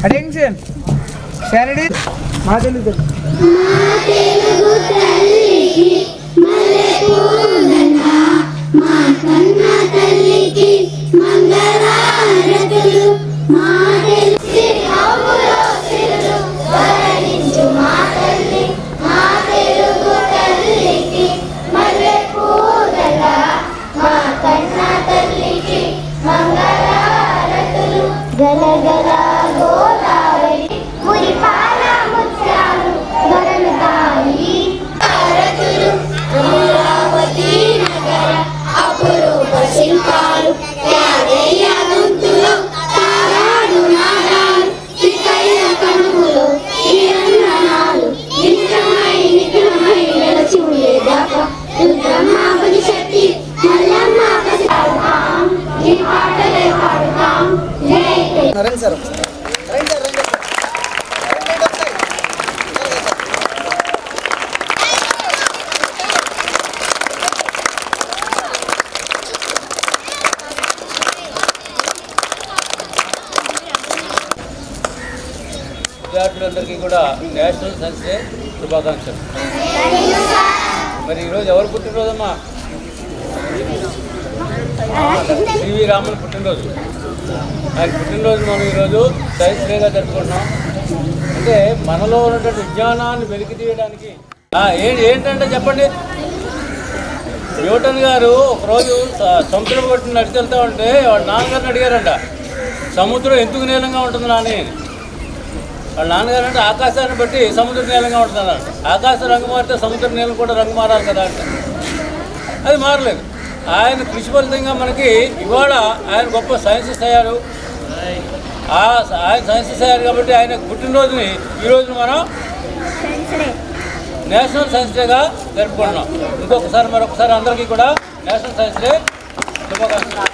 Attention. Saturday. Telugu talliki mallepoodanna ma kanna talliki mangalaratulu ma telisi havulo siru varaninchu ma talli ma telugu talliki mallepoodanna ma kanna talliki mangalaratulu galagala Godavari మురిపాల ముత్యాలు దొరలుతాయి భారతులు అమరావతి నగర అపురూప శిల్పాలు యాదయ్య గొంతులో తారాడు నాదాలు శ్రీకైల కనుములో శ్రీరంగనాలు నిత్యమై వెలసి ఉండేదాకా రుద్రమ్మాపతి శక్తి మల్లమ్మాపతి పాడుతాం ఈ పాటలే పాడుతాం Narendra sir విద్యార్థులందరికీ కూడా నేషనల్ సైన్స్ డే శుభాకాంక్షలు. మరి ఈరోజు ఎవరు పుట్టినరోజమ్మా? సివి రామన్ పుట్టినరోజు. ఆయన పుట్టినరోజు మనం ఈరోజు సైన్స్ డేగా జరుపుకుంటున్నాం. అంటే మనలో ఉన్నటువంటి విజ్ఞానాన్ని వెలికి తీయడానికి ఏంటంటే చెప్పండి. న్యూటన్ గారు ఒకరోజు సముద్రం కొట్టి నడిచి వెళ్తా ఉంటే వాళ్ళ నాన్నగారిని అడిగారంట, సముద్రం ఎందుకు నీలంగా ఉంటుంది నాని? వాళ్ళ నాన్నగారు అంటే ఆకాశాన్ని బట్టి సముద్రం నీలంగా ఉంటున్నాడు. ఆకాశ రంగు మారితే సముద్ర నీలం కూడా రంగు మారాలి కదా అంటే అది మారలేదు. ఆయన కృషి ఫలితంగా మనకి ఇవాళ ఆయన గొప్ప సైన్సిస్ట్ అయ్యారు. ఆయన సైన్సిస్ట్ అయ్యారు కాబట్టి ఆయన పుట్టినరోజుని ఈరోజున మనం నేషనల్ సైన్స్ డేగా జరుపుకుంటున్నాం. మరొకసారి అందరికీ కూడా నేషనల్ సైన్స్ డే శుభాకాంక్షలు.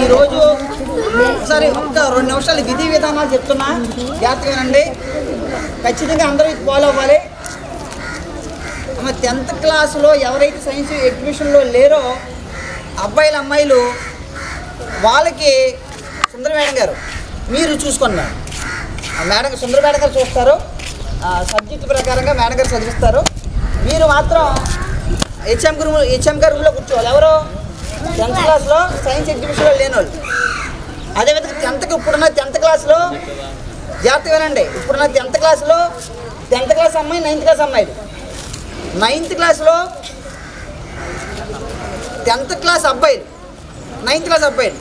ఈరోజు ఒకసారి ఒక్క 2 నిమిషాలు విధి విధానాలు చెప్తున్నా, జాగ్రత్తగానండి. ఖచ్చితంగా అందరూ ఇది ఫాలో అవ్వాలి. 10th క్లాసులో ఎవరైతే సైన్స్ ఎగ్జిబిషన్లో లేరో అబ్బాయిలు అమ్మాయిలు వాళ్ళకి సుందర మేడం గారు మీరు చూసుకోండి. మేడం సుందర మేడం గారు చూస్తారు, సబ్జెక్ట్ ప్రకారంగా మేడం గారు చదివిస్తారు. మీరు మాత్రం హెచ్ఎం గారు రూమ్లో కూర్చోవాలి. ఎవరు 10th క్లాస్లో సైన్స్ ఎగ్జిబిషన్లో లేని వాళ్ళు. అదేవిధంగా 10th ఇప్పుడున్న 10th క్లాస్లో జాగ్రత్తగానండి. ఇప్పుడున్న 10th క్లాస్లో 10th క్లాస్ అమ్మాయి 9th క్లాస్ అమ్మాయిలు, 9th క్లాస్లో 10th క్లాస్ అబ్బాయిలు, 9th క్లాస్ అబ్బాయిలు.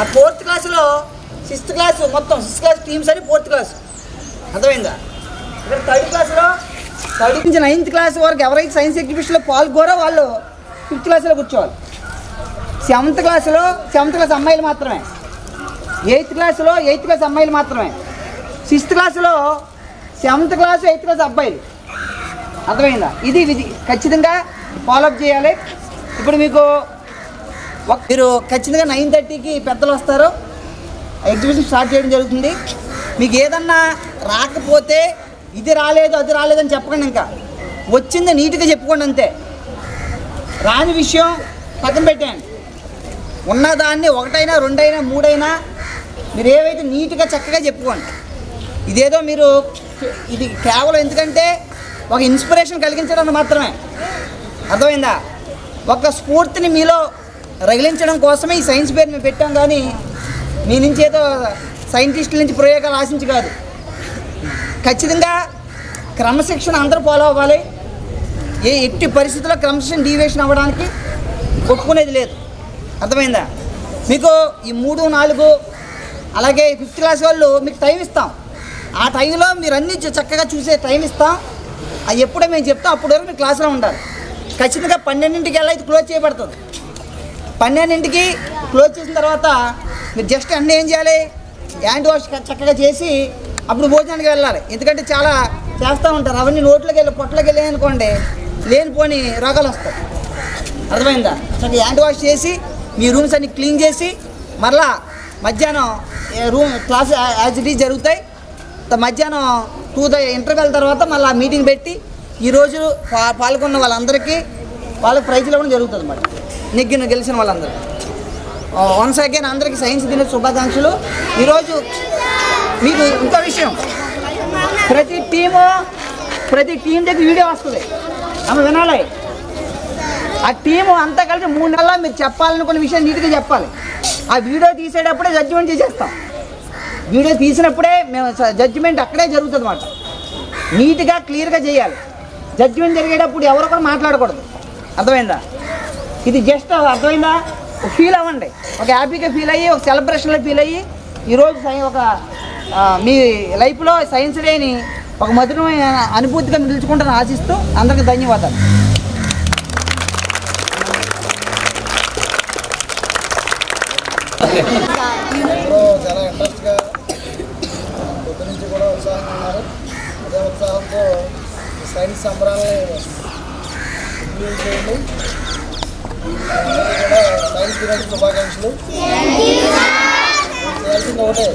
ఆ 4th క్లాస్లో 6th క్లాస్ మొత్తం 6th క్లాస్ టీమ్స్ అని 4th క్లాస్. అర్థమైందా? ఇక్కడ 3rd క్లాస్లో 3rd నుంచి 9th క్లాస్ వరకు ఎవరైతే సైన్స్ ఎగ్జిబిషన్లో పాల్గొరో వాళ్ళు 5th క్లాస్లో కూర్చోవాలి. 7th క్లాస్లో 7th క్లాస్ అమ్మాయిలు మాత్రమే, 8th క్లాస్లో 8th క్లాస్ అమ్మాయిలు మాత్రమే, 6th క్లాస్లో 7th క్లాస్ 8th క్లాస్ అబ్బాయిలు. అర్థమైందా? ఇది విధి ఖచ్చితంగా ఫాలోఅప్ చేయాలి. ఇప్పుడు మీకు మీరు ఖచ్చితంగా 9:30కి పెద్దలు వస్తారు, ఎగ్జిబిషన్ స్టార్ట్ చేయడం జరుగుతుంది. మీకు ఏదన్నా రాకపోతే ఇది రాలేదు అది రాలేదని చెప్పకండి, ఇంకా వచ్చింది నీట్గా చెప్పుకోండి అంతే. రాని విషయం పక్కన పెట్టండి. ఉన్నదాన్ని 1 అయినా 2 అయినా 3 అయినా మీరు ఏవైతే నీట్గా చక్కగా చెప్పుకోండి. ఇదేదో మీరు ఇది కేవలం ఎందుకంటే ఒక ఇన్స్పిరేషన్ కలిగించడానికి మాత్రమే. అర్థమైందా? ఒక స్ఫూర్తిని మీలో రగిలించడం కోసమే ఈ సైన్స్ పేరు మేము పెట్టాం, కానీ మీ నుంచి ఏదో సైంటిస్టుల నుంచి ప్రయోగాలు ఆశించి కాదు. ఖచ్చితంగా క్రమశిక్షణ అందరూ ఫాలో అవ్వాలి. ఎట్టి పరిస్థితుల్లో క్రమశిక్షణ డీవియేషన్ అవ్వడానికి ఒప్పుకునేది లేదు. అర్థమైందా? మీకు ఈ 3, 4 అలాగే 5th క్లాస్ వాళ్ళు మీకు టైం ఇస్తాం. ఆ టైంలో మీరు అన్నీ చక్కగా చూసే టైం ఇస్తాం. అది ఎప్పుడో మేము చెప్తాం, అప్పటి వరకు మీరు క్లాస్లో ఉండాలి. ఖచ్చితంగా 12ంటికి వెళ్ళి అయితే క్లోజ్ చేయబడుతుంది. 12ంటికి క్లోజ్ చేసిన తర్వాత మీరు జస్ట్ అన్నీ ఏం చేయాలి, హ్యాండ్ వాష్ చక్కగా చేసి అప్పుడు భోజనానికి వెళ్ళాలి. ఎందుకంటే చాలా చేస్తూ ఉంటారు, అవన్నీ నోట్లోకి వెళ్ళి పొట్టలోకి వెళ్ళి అనుకోండి లేనిపోని రోగాలు వస్తాయి. అర్థమైందా? చక్కగా హ్యాండ్ వాష్ చేసి మీ రూమ్స్ అన్ని క్లీన్ చేసి మరలా మధ్యాహ్నం క్లాస్ యాజ్ ఇట్ ఈజ్ జరుగుతాయి. మధ్యాహ్నం ఇంటర్వెల్ తర్వాత మళ్ళీ ఆ మీటింగ్ పెట్టి ఈరోజు పాల్గొన్న వాళ్ళందరికీ వాళ్ళకి ప్రైజ్లు ఇవ్వడం జరుగుతుంది అన్నమాట. గెలిచిన వాళ్ళందరూ వన్స్ అగైన్ అందరికీ సైన్స్ దిన శుభాకాంక్షలు. ఈరోజు మీకు ఇంకో విషయం, ప్రతి టీం దగ్గర వీడియో వస్తుంది, ఆమె వినాలి. ఆ టీము అంతా కలిసి 3 నెలల్లో మీరు చెప్పాలనుకున్న విషయం నీట్గా చెప్పాలి. ఆ వీడియో తీసేటప్పుడే జడ్జిమెంట్ చేసేస్తాం. వీడియో తీసినప్పుడే మేము జడ్జిమెంట్ అక్కడే జరుగుతుంది అన్నమాట. నీట్గా క్లియర్గా చేయాలి. జడ్జిమెంట్ జరిగేటప్పుడు ఎవరో కూడా మాట్లాడకూడదు. అర్థమైందా? ఇది జస్ట్ అర్థమైందా? ఫీల్ అవ్వండి, ఒక హ్యాపీగా ఫీల్ అయ్యి, ఒక సెలబ్రేషన్లో ఫీల్ అయ్యి ఈరోజు మీ లైఫ్లో సైన్స్ డేని ఒక మధురమైన అనుభూతిగా నిలుచుకుంటాను ఆశిస్తూ అందరికీ ధన్యవాదాలు. చాలా ఇంట్రెస్ట్గా పొద్దు నుంచి కూడా ఉత్సాహంగా ఉన్నారు. అదే ఉత్సాహంతో సైన్స్ సంబరాలని చేయండి. కూడా సైన్స్ దినోత్సవ శుభాకాంక్షలు. చేయాల్సింది ఒకటే,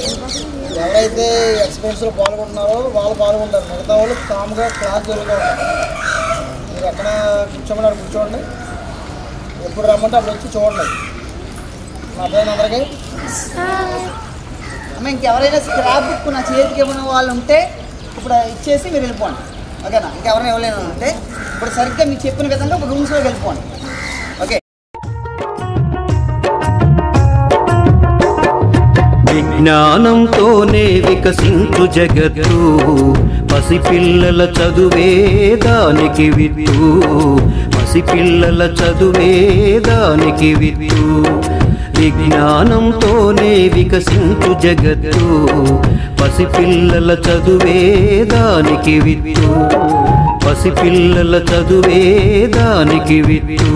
ఎవరైతే ఎక్స్పీరియన్స్లో పాల్గొంటున్నారో వాళ్ళు పాల్గొంటారు, మిగతా వాళ్ళు కామ్గా క్లాస్ జరుగుతూ ఉంటారు. మీరు ఎక్కడ కూర్చోమని కూర్చోండి, ఎప్పుడు రమ్మంటే అప్పుడు వచ్చి చూడండి. మా పేరు అందరికీ అమ్మ. ఇంకెవరైనా స్క్రాప్ బుక్ నా చేతికి ఇవ్వని వాళ్ళు ఉంటే ఇప్పుడు ఇచ్చేసి మీరు వెళ్ళిపోండి, ఓకేనా? ఇంకెవరైనా ఇవ్వలేను అంటే ఇప్పుడు సరిగ్గా మీకు చెప్పిన విధంగా ఇప్పుడు రూమ్స్లోకి వెళ్ళిపోండి, ఓకే? విజ్ఞానంతోనే వికసించు జగత్తు, పసిపిల్లల చదువే దానికి విత్తు, పసిపిల్లల చదువే దానికి విత్తు. విజ్ఞానంతోనే వికసించు జగత్తు, పసిపిల్లల చదువే దానికి విత్తు, పసిపిల్లల చదువే దానికి విత్తు.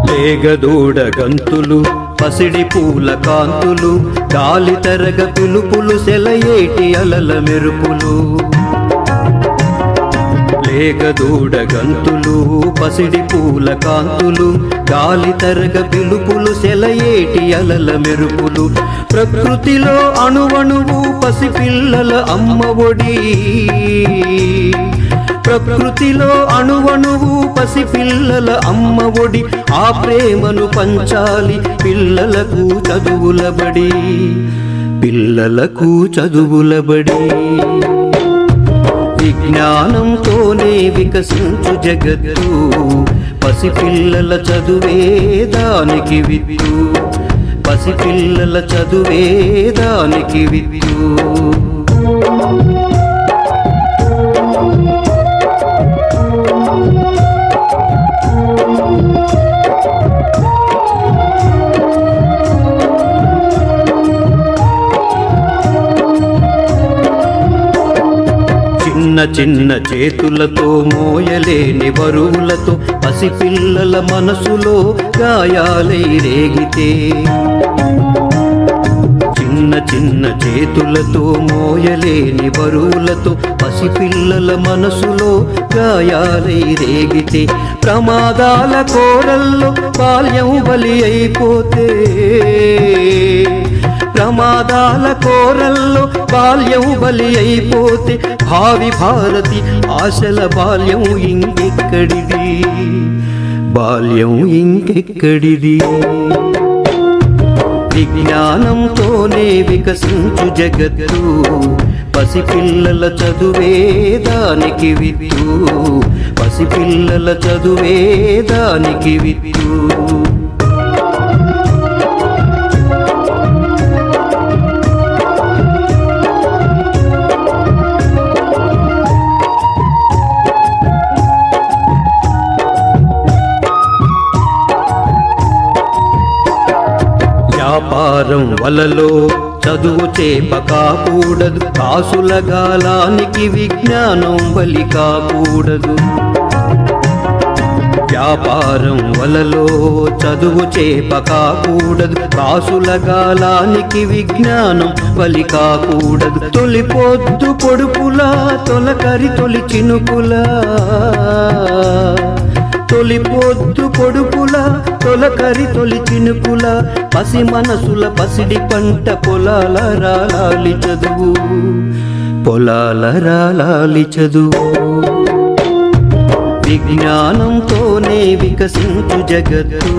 లేగదూడ గంతులు, పసిడి పూల కాంతులు, గాలి తరగ పిలుపులు, సెలయేటి అలల మెరుపులు. లేగదూడ గంతులు, పసిడి పూల కాంతులు, గాలి తరగ పిలుపులు, సెలయేటి అలల మెరుపులు. ప్రకృతిలో అణువణువు పసిపిల్లల అమ్మ ఒడి, ప్రకృతిలో అణువణువు పసిపిల్లల అమ్మ ఒడి. ఆ ప్రేమను పంచాలి పిల్లలకు చదువుల బడి, పిల్లలకు చదువుల బడి. విజ్ఞానంతోనే వికసించు జగత్తు, పసిపిల్లల చదువే దానికి విత్తు, పసిపిల్లల చదువే దానికి విత్తు. చిన్న చిన్న చేతులతో మోయలేని బరువులతో పసిపిల్లల మనసులో గాయాలై రేగితే, చిన్న చిన్న చేతులతో మోయలేని బరువులతో పసిపిల్లల మనసులో గాయాలై రేగితే, ప్రమాదాల కోరల్లో బాల్యం బలి అయిపోతే, ప్రమాదాల కోరల్లో బాల్యం బలి అయిపోతే, భావి భారతి ఆశల బాల్యం ఇంకెక్కడిది, బాల్యం ఇంకెక్కడిది. విజ్ఞానంతోనే వికసించు జగత్తు, పసిపిల్లల చదువే దానికి విత్తు, పసిపిల్లల చదువే దానికి విత్తు. వ్యాపారం వలలో చదువు చేప కాకూడదు, కాసుల గాలానికి విజ్ఞానం బలి కాకూడదు. వ్యాపారం వలలో చదువు చేప కాకూడదు, కాసుల గాలానికి విజ్ఞానం బలి కాకూడదు. తొలి పొద్దు పొడుపులా తొలకరి తొలి చినుకులా, తొలి పొద్దు పొడుపులా తొలకరి తొలి చినుకులా, పసి మనసుల పసిడి పంట పొలాల రాలాలి చదువు, పొలాల రాలాలి చదువు. విజ్ఞానంతోనే వికసించు జగత్తు,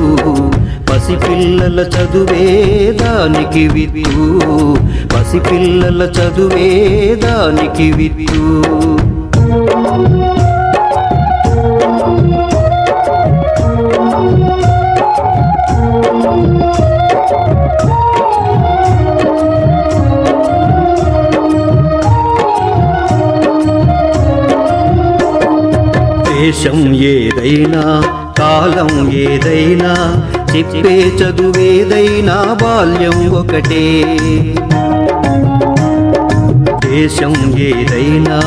పసిపిల్లల చదువే దానికి విద్యు, పసిపిల్లల చదువే దానికి విద్యు. దేశం ఏదైనా కాలం ఏదైనా చెప్పే చదువేదైనా బాల్యం ఒకటే. దేశం ఏదైనా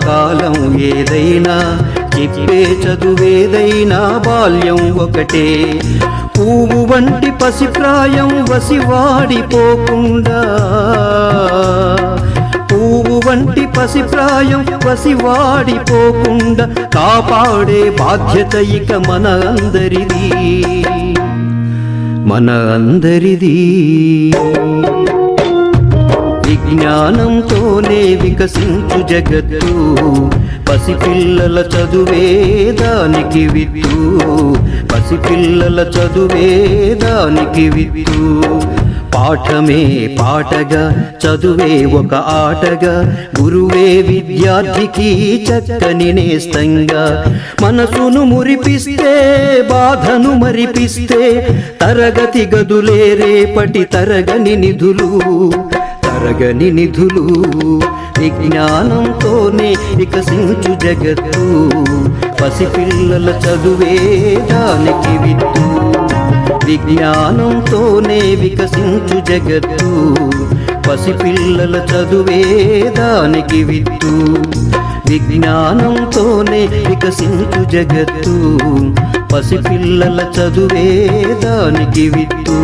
కాలం ఏదైనా చెప్పే చదువేదైనా బాల్యం ఒకటే. పువ్వు వంటి పసిప్రాయం వసివాడిపోకుండా, పువ్వు వంటి పసిప్రాయం వసివాడిపోకుండా కాపాడే బాధ్యత ఇక మన అందరిది, మన అందరిది. విజ్ఞానంతోనే వికసించు జగత్తు, పసిపిల్లల చదువే దానికి విద్యు, పసిపిల్లల చదువే దానికి విద్యు. పాఠమే పాటగా చదువే ఒక ఆటగా, గురువే విద్యార్థికి చక్కని నేస్తంగా. మనసును మురిపిస్తే బాధను మరిపిస్తే, తరగతి గదులే రేపటి తరగని నిధులు, తరగని నిధులు. విజ్ఞానంతోనే వికసించు జగత్తు, పసిపిల్లల చదువే దానికి విద్యు, విజ్ఞానంతోనే వికసించు జగత్తు, పసిపిల్లల చదువే దానికి విద్యు, విజ్ఞానంతోనే వికసించు జగత్తు, పసిపిల్లల చదువే దానికి విద్యు,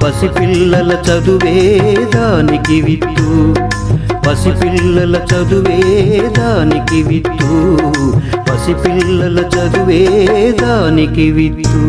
పసిపిల్లల చదువే దానికి విద్యు, పసిపిల్లల చదువే దానికి విద్యు, పసిపిల్లల చదువే దానికి విద్యు.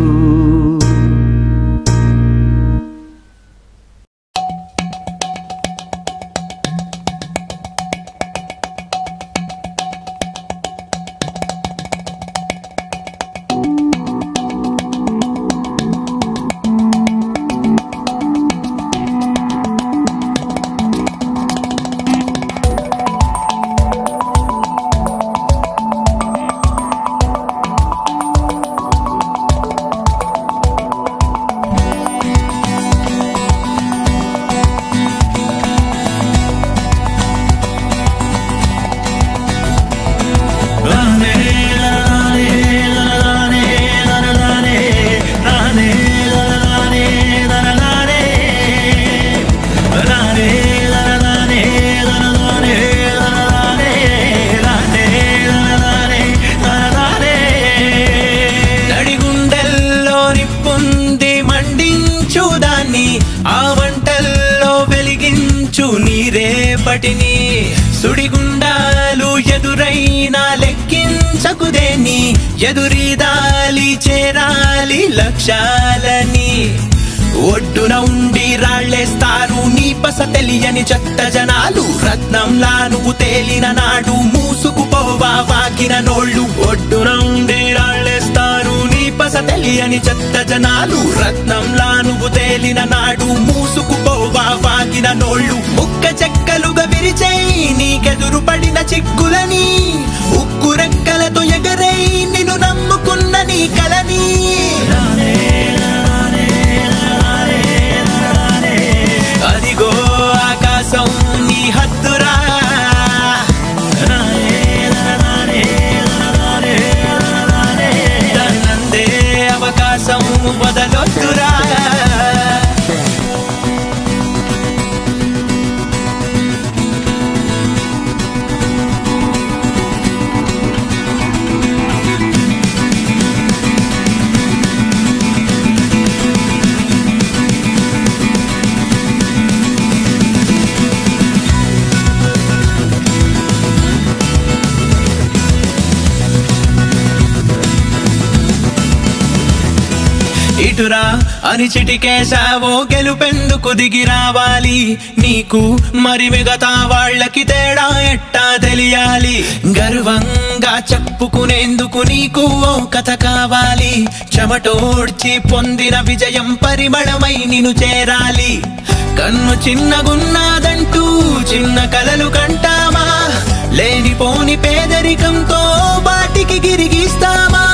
నీరేపటిని సుడిగుండాలు ఎదురైనా లెక్కించకుదేని, ఎదురీదాలి చేరాలి లక్ష్యాలని. ఒడ్డున ఉండి రాళ్ళేస్తారు నీ పస తెలియని చెత్త జనాలు, రత్నంలా నువ్వు తేలిన నాడు మూసుకుపోవా వాకిన నోళ్ళు. ఒడ్డున ఉండి రాళ్ళేస్తారు నీ పస తెలియని చెత్త జనాలు, రత్నంలా నువ్వు తేలిన నాడు మూసుకుపోవా వాకిన నోళ్ళు. ముక్క చెక్కలుగా విరిచేయి నీకెదురు పడిన చిక్కులని, ఉక్కు రెక్కలతో ఎగరై నిన్ను నమ్ముకున్న నీ కలని. అదిగో ఆకాశం నీ హద్దురా, దాన్నందే అవకాశం వదలొద్దురా. ఇటురా అని చిటికేశావో గెలుపెందుకు దిగి రావాలి నీకు మరి మిగతా వాళ్ళకి తేడా ఎట్టా తెలియాలి గర్వంగా చెప్పుకునేందుకు నీకు ఓ కథ కావాలి చెమటోడ్చి పొందిన విజయం పరిమళమై నిన్ను చేరాలి కన్ను చిన్నగున్నాదంటూ చిన్న కలలు కంటామా లేనిపోని పేదరికంతో బాటికి గిరిగిస్తామా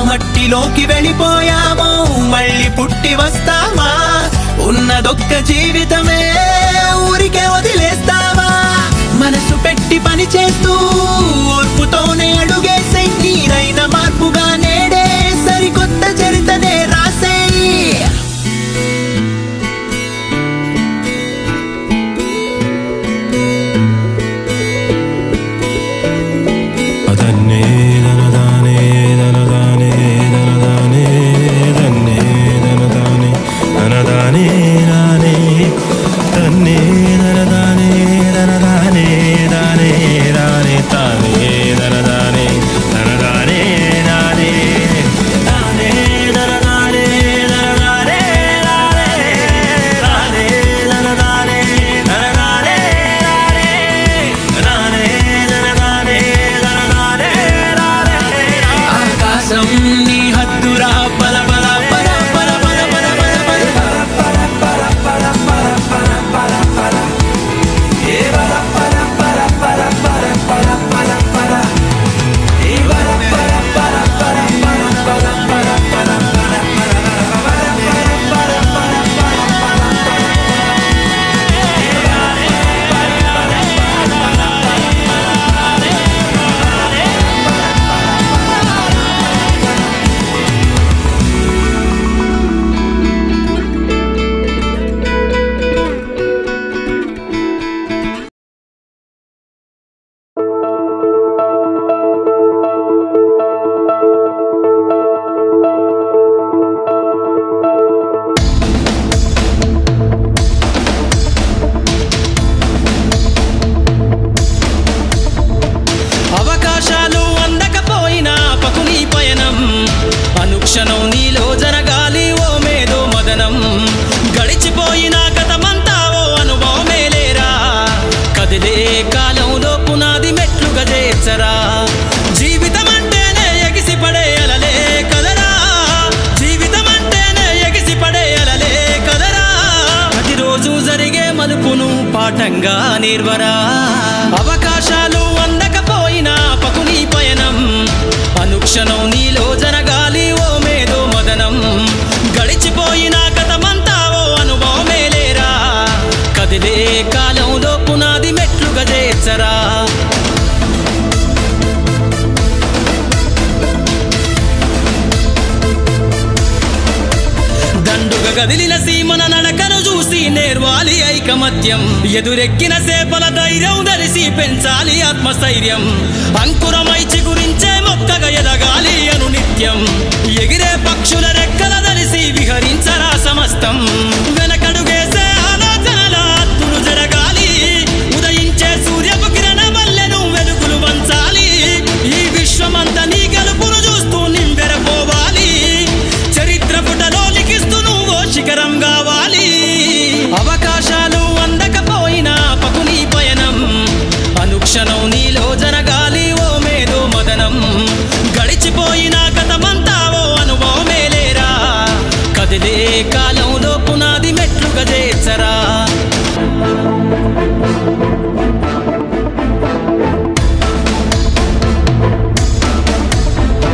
మట్టిలోకి వెళ్ళిపోయామో మళ్ళీ పుట్టి వస్తామా ఉన్నదొక్క జీవితమే ఊరికే వదిలేస్తామా మనసు పెట్టి పని చేస్తూ ఓర్పుతోనే అడుగేసే నీరైన మార్పుగా నేడే సరికొత్త చరితనే రాసేయి పాఠంగా నిర్వరా అవకాశాలు అందకపోయినా పకుని పయనం అనుక్షణం నీలో జరగాలి ఓ మేధో మదనం గడిచిపోయిన గతమంతా ఓ అనుభవమే లేరా కదిలే కాలంలో పునాది మెట్లుగా చేర్చరా దండుగ గదిలిన సీమన నడకను చూసి నేర్వాలి ఐకమత్యం ఎదురెక్కిన సేపల ధైర్యం ధరిసి పెంచాలి ఆత్మస్థైర్యం అంకురమై చిగురించే మొక్కగా ఎదగాలి అను నిత్యం ఎగిరే పక్షుల రెక్కల ధరిసి విహరించరా సమస్తం వెనకడుగేసే ఆలోచనల అత్తులు జరగాలి ఉదయించే సూర్యపు కిరణ మల్లెను వెలుగులు వంచాలి ఈ విశ్వమంతా నీ గెలుపును చూస్తూ నింబెరపోవాలి చరిత్ర పుటలో లిఖిస్తూ నువ్వు శిఖరం కావాలి అవకాశాలు అందకపోయినా పకుని పయనం అనుక్షణం నీలో జరగాలి ఓ మేధో మదనం గడిచిపోయిన గతమంతా ఓ అనుభవమే లేరా కదిలే కాలంలో పునాది మెట్లుగా చేర్చరా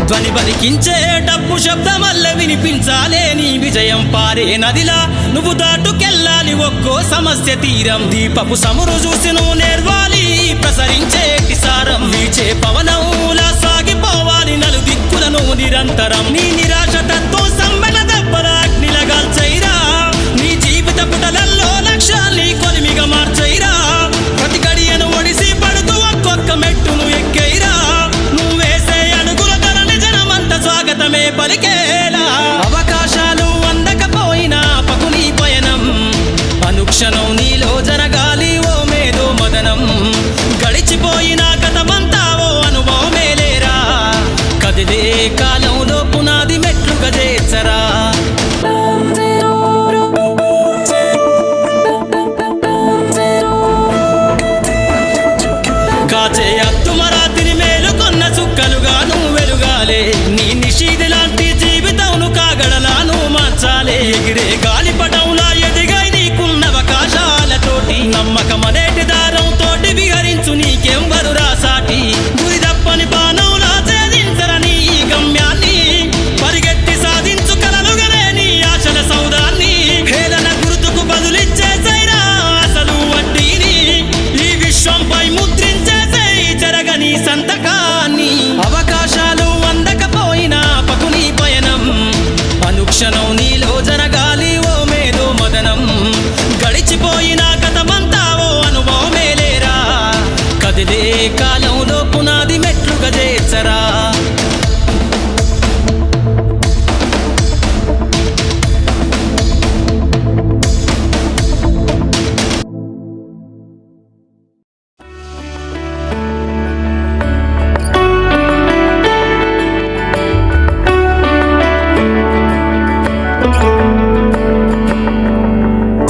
ధ్వని బలికించే డప్పు శబ్దమల్ల వినిపించాలే నీ విజయం పారే నదిలా నువ్వు దాటుకెళ్ళాలి ఒక్కో సమస్య తీరం దీపపు సమురు చూసి నువ్వు నేర్వాలి ప్రసరించే కిసారం వీచే పవనములా సాగిపోవాలి నలు దిక్కులను నిరంతరం నీ నిరాశ తత్వం సమ్మెల దెబ్బల అగ్నిలగాల్చైరా నీ జీవిత పుటలల్లో లక్ష్యాల్ని కొలిమిగా మార్చైరా ప్రతి గడియను ఒడిసి పడుతూ ఒక్కొక్క మెట్టును ఎక్కైరా నువ్వేసే అడుగుల ధరని జనమంత స్వాగతమే పలికేలా అవకాశాలు అందకపోయినా పకుని పయనం అనుక్షణం నీలో జరగాలి ఓ మేధో మదనం గడిచిపోయిన గతమంతా ఓ అనుభవమే లేరా కదిలే కాలంలో పునాది మెట్లు కాచే అత్తుమరాతిని మేలుకొన్న చుక్కలుగా నువ్వు వెలుగాలే నీ నిషీది లాంటి జీవితం కాగడలాను మార్చాలే ఎగిరే గాలిపటంలా ఎదిగై నీకున్న అవకాశాలతోటి నమ్మకమనేటి దారం తోటి విహరించు నీకెంవరు రాసాటి గురి తప్పని బాణంలా ఛేదించరని ఈ గమ్యాన్ని పరిగెత్తి సాధించు కలలుగనే నీ ఆశల సౌదాన్ని హేళన గుర్తుకు బదులిచ్చేసైరా అసలు వడ్డీని ఈ విశ్వంపై ముద్రించేసై జరగని సంతకాన్ని అవకాశాలు అందకపోయినా పకుని పయనం అనుక్షణం నీలో జరగాలి ఓ మేధో మదనం గడిచిపోయిన గతమంతా ఓ అనుభవమేలేరా కదిలే కాలంలో పునాది మెట్లుగా చేర్చరా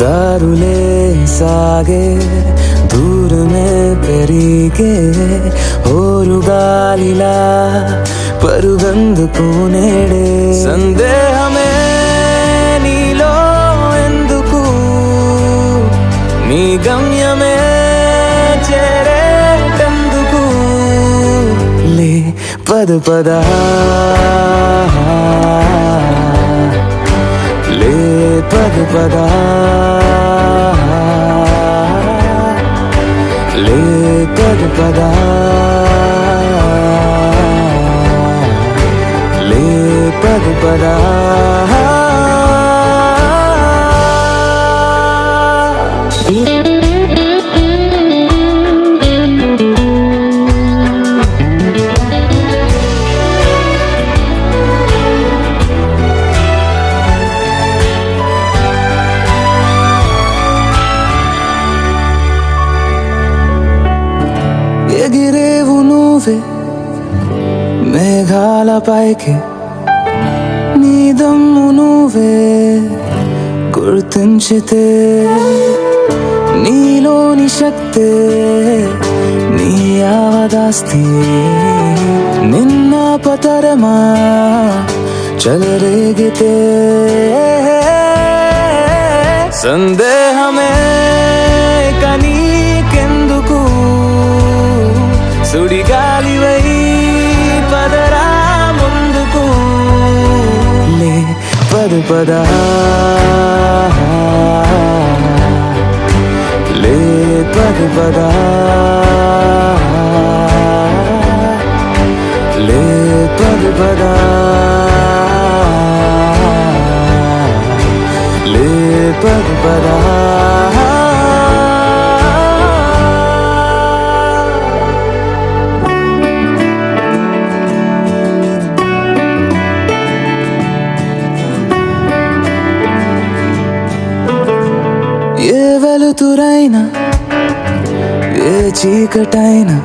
दारुले सागे दूर में पेरिगे ओरुगालिला परुगंदुकु नेडे संदेहमे नीलो एंदुकु नी गम्यमे चेरेटंदुकु ले पद पदा ले पद पदा ले पद पदा ले पद पदा ఎగిరేవు నువ్వే మేఘాల పైకి నీ దమ్ము నువ్వే గుర్తించితే నీలోని శక్తే నీ యావదాస్తి నిన్న పతరమా చెలరేగితే సందేహమే కనీకెందుకు సుడిగాలివై పదరా ముందుకు లే పద పదా లే పద పదా లే పద పదా లే పద పదా ఏ వెలుతురైనా ఏ చీకటైనా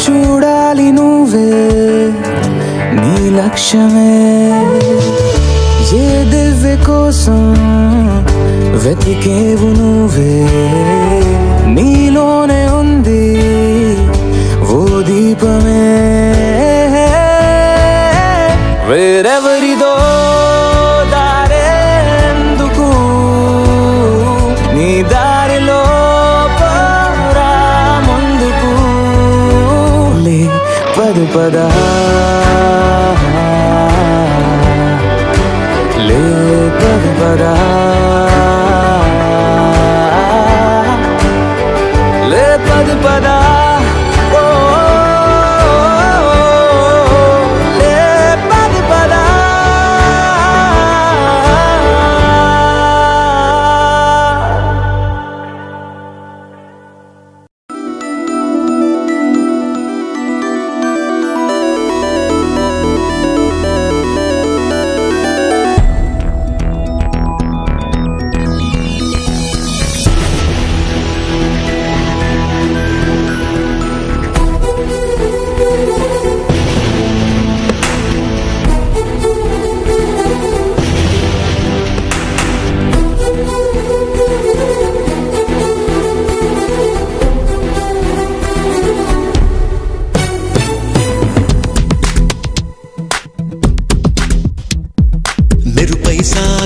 చూడాలి నువ్వే నీ లక్ష్యమే ఏ దివ్య కోసం వెతికేవు నువ్వే నీలోనే ఉంది ఓ దీపమే వేరెవరిదో దారెందుకు నీ దారిలో పోరా ముందుకు లే పద పదా లే పద పదా లే పద పదా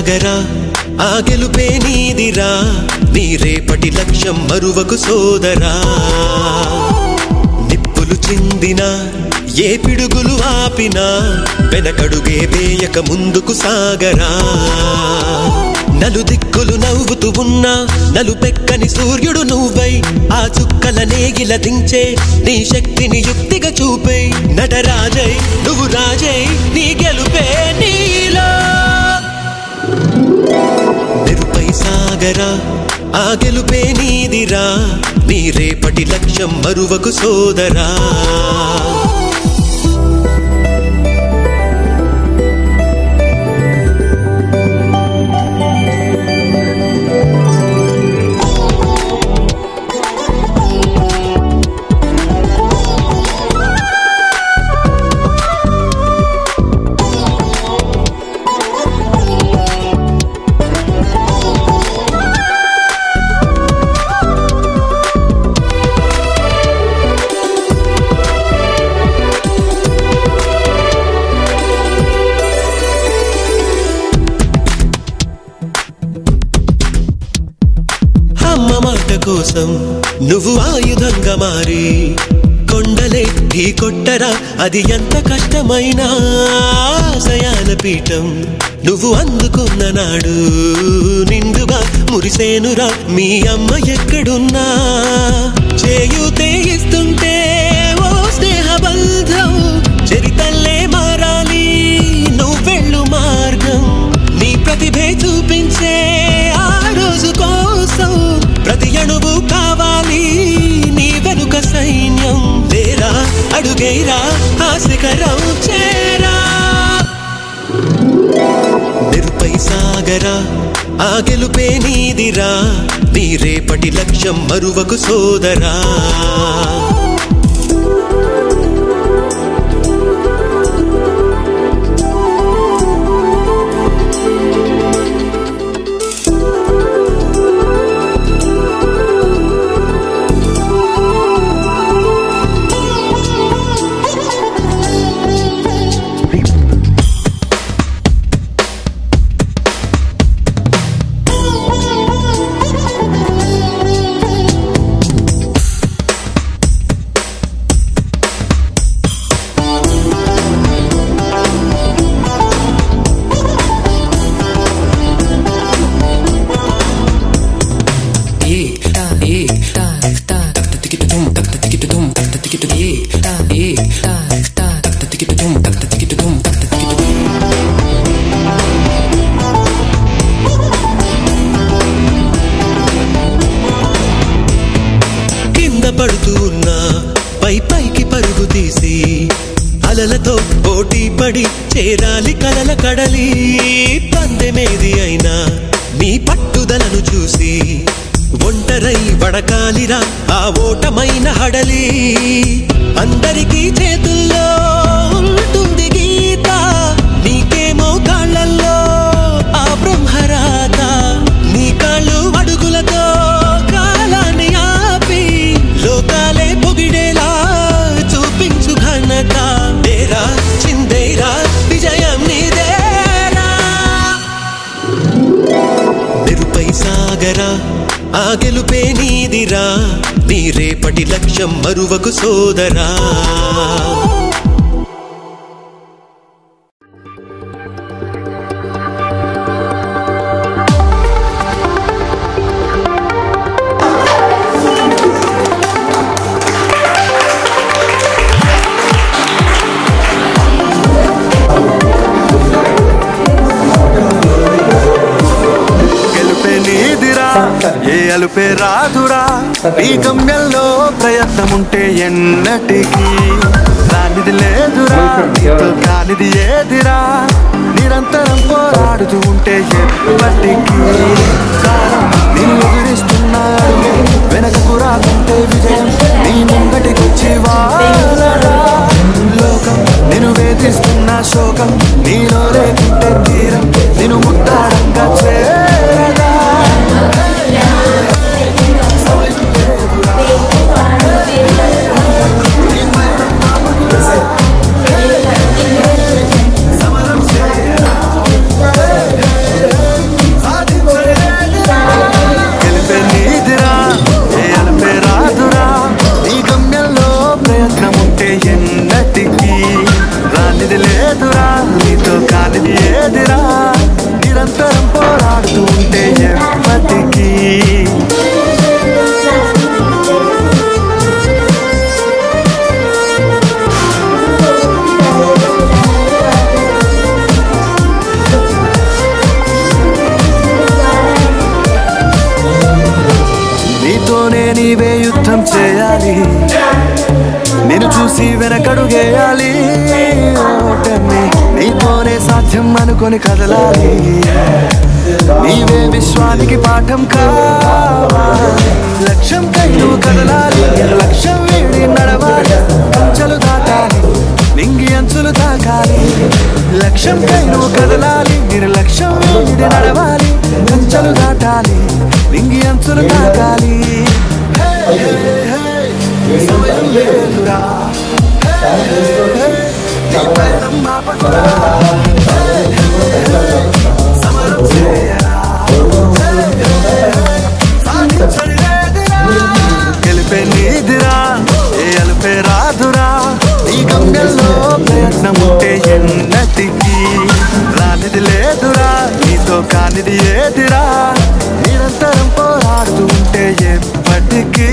సాగరా ఆ గెలుపే నీదిరా నీ రేపటి లక్ష్యం మరువకు సోదరా నిప్పులు చిందినా ఏ పిడుగులు ఆపినా వెనకడుగే వేయక ముందుకు సాగరా నలు దిక్కులు నవ్వుతూ ఉన్నా నలుపెక్కని సూర్యుడు నువ్వై ఆ చుక్కల నేగిల దించే నీ శక్తిని యుక్తిగా చూపై నటరాజై నువ్వు రాజై నీ గెలుపే నీలో నిరుపై సాగరా ఆ గెలుపే నీదిరా నీ రేపటి లక్ష్యం మరువకు సోదరా కోసం నువ్వు ఆయుధంగా మారి కొండలే ఢీ కొట్టరా అది ఎంత కష్టమైనా ఆశయాల పీఠం నువ్వు అందుకున్న నాడు నిండుగా మురిసేనురా మీ అమ్మ ఎక్కడున్నా చేయూతే ఇస్తుంటే ఓ స్నేహ బంధం చరితల్లే మారాలి నువ్వెళ్ళు మార్గం నీ ప్రతిభే చూపించే ఆ రోజు కోసం ప్రతి అణువు కావాలి నీ వెనుక సైన్యం లేరా అడుగైరా ఆ శిఖరం చేరా నిరుపై సాగరా ఆ గెలుపే నీదిరా నీ రేపటి లక్ష్యం మరువకు సోదరా పడుతూ ఉన్నా పై పైకి పరుగు తీసి అలలతో పోటీ పడి చేరాలి కలల కడలి పందెమేది అయినా నీ పట్టుదలను చూసి ఒంటరై వడకాలిరా ఆ ఓటమైన హడలి అందరికీ చేతుల్లో ఉంటుంది గీత నీకేమో కాళ్ళల్లో ఆ బ్రహ్మరాత నీ కాళ్ళు అడుగులతో కాలాన్ని ఆపి లోకాలే పొగిడేలా చూపించు ఘనత డేరా చిందేరా విజయం నీదేరా నిరుపై సాగరా ఆ గెలుపే నీదిరా నీ రేపటి లక్ష్యం మరువకు సోదరా ఏ అలుపే రాదురా ఈ గమ్యంలో ప్రయత్నముంటే ఎన్నటికీ రానిది లేదురా నీతో కానిది ఏదిరా నిరంతరం పోరాడుతూ ఉంటే ఎప్పటికీ కాలం నిన్ను ఎదురిస్తున్నాడు వెనకకు రాకుంటే విజయం నీ ముంగటికొచ్చి వాలరా లోకం నిన్ను వేధిస్తున్న శోకం నీలో లేకుంటే తీరం నిన్ను ముట్టాడంగా చేరగా యుద్ధం చేయాలి, నేను చూసి వెనకడుగేయాలి. ఓటమి నీతోనే సాధ్యం అనుకొని కదలాలి, నీవే విశ్వానికి పాఠం కావాలి. లక్ష్యం కై నువ్వు కదలాలి, లక్ష్యం వీడి నడవాలి, అంచెలు దాటాలి, నింగి అంచులు తాకాలి. లక్ష్యం కై నువ్వు కదలాలి, నిర్లక్ష్యం వీడి నడవాలి, అంచెలు దాటాలి, నింగి అంచులు తాకాలి. సమయం లేదురా, సమరం చేయరా, గెలిపే నీదిరా, ఏ అలుపే రాదురా. నీ గమ్యంలో ప్రయత్నం ఉంటే ఎన్నటికీ రానిది లేదురా, నీతో కానిది ఏదిరా. నిరంతరం పోరాడుతూ ఉంటే ఎప్పటికీ.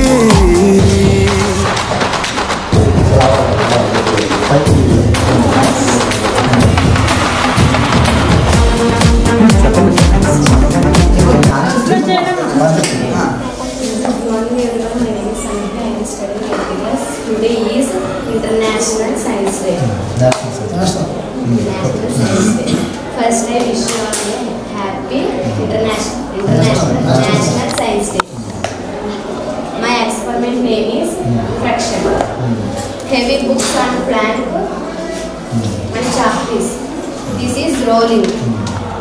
Today is International Science Day. National Science Day. First, I wish you all a happy National Science Day. My experiment name is fraction. Heavy books on plank and chalk piece. This is rolling.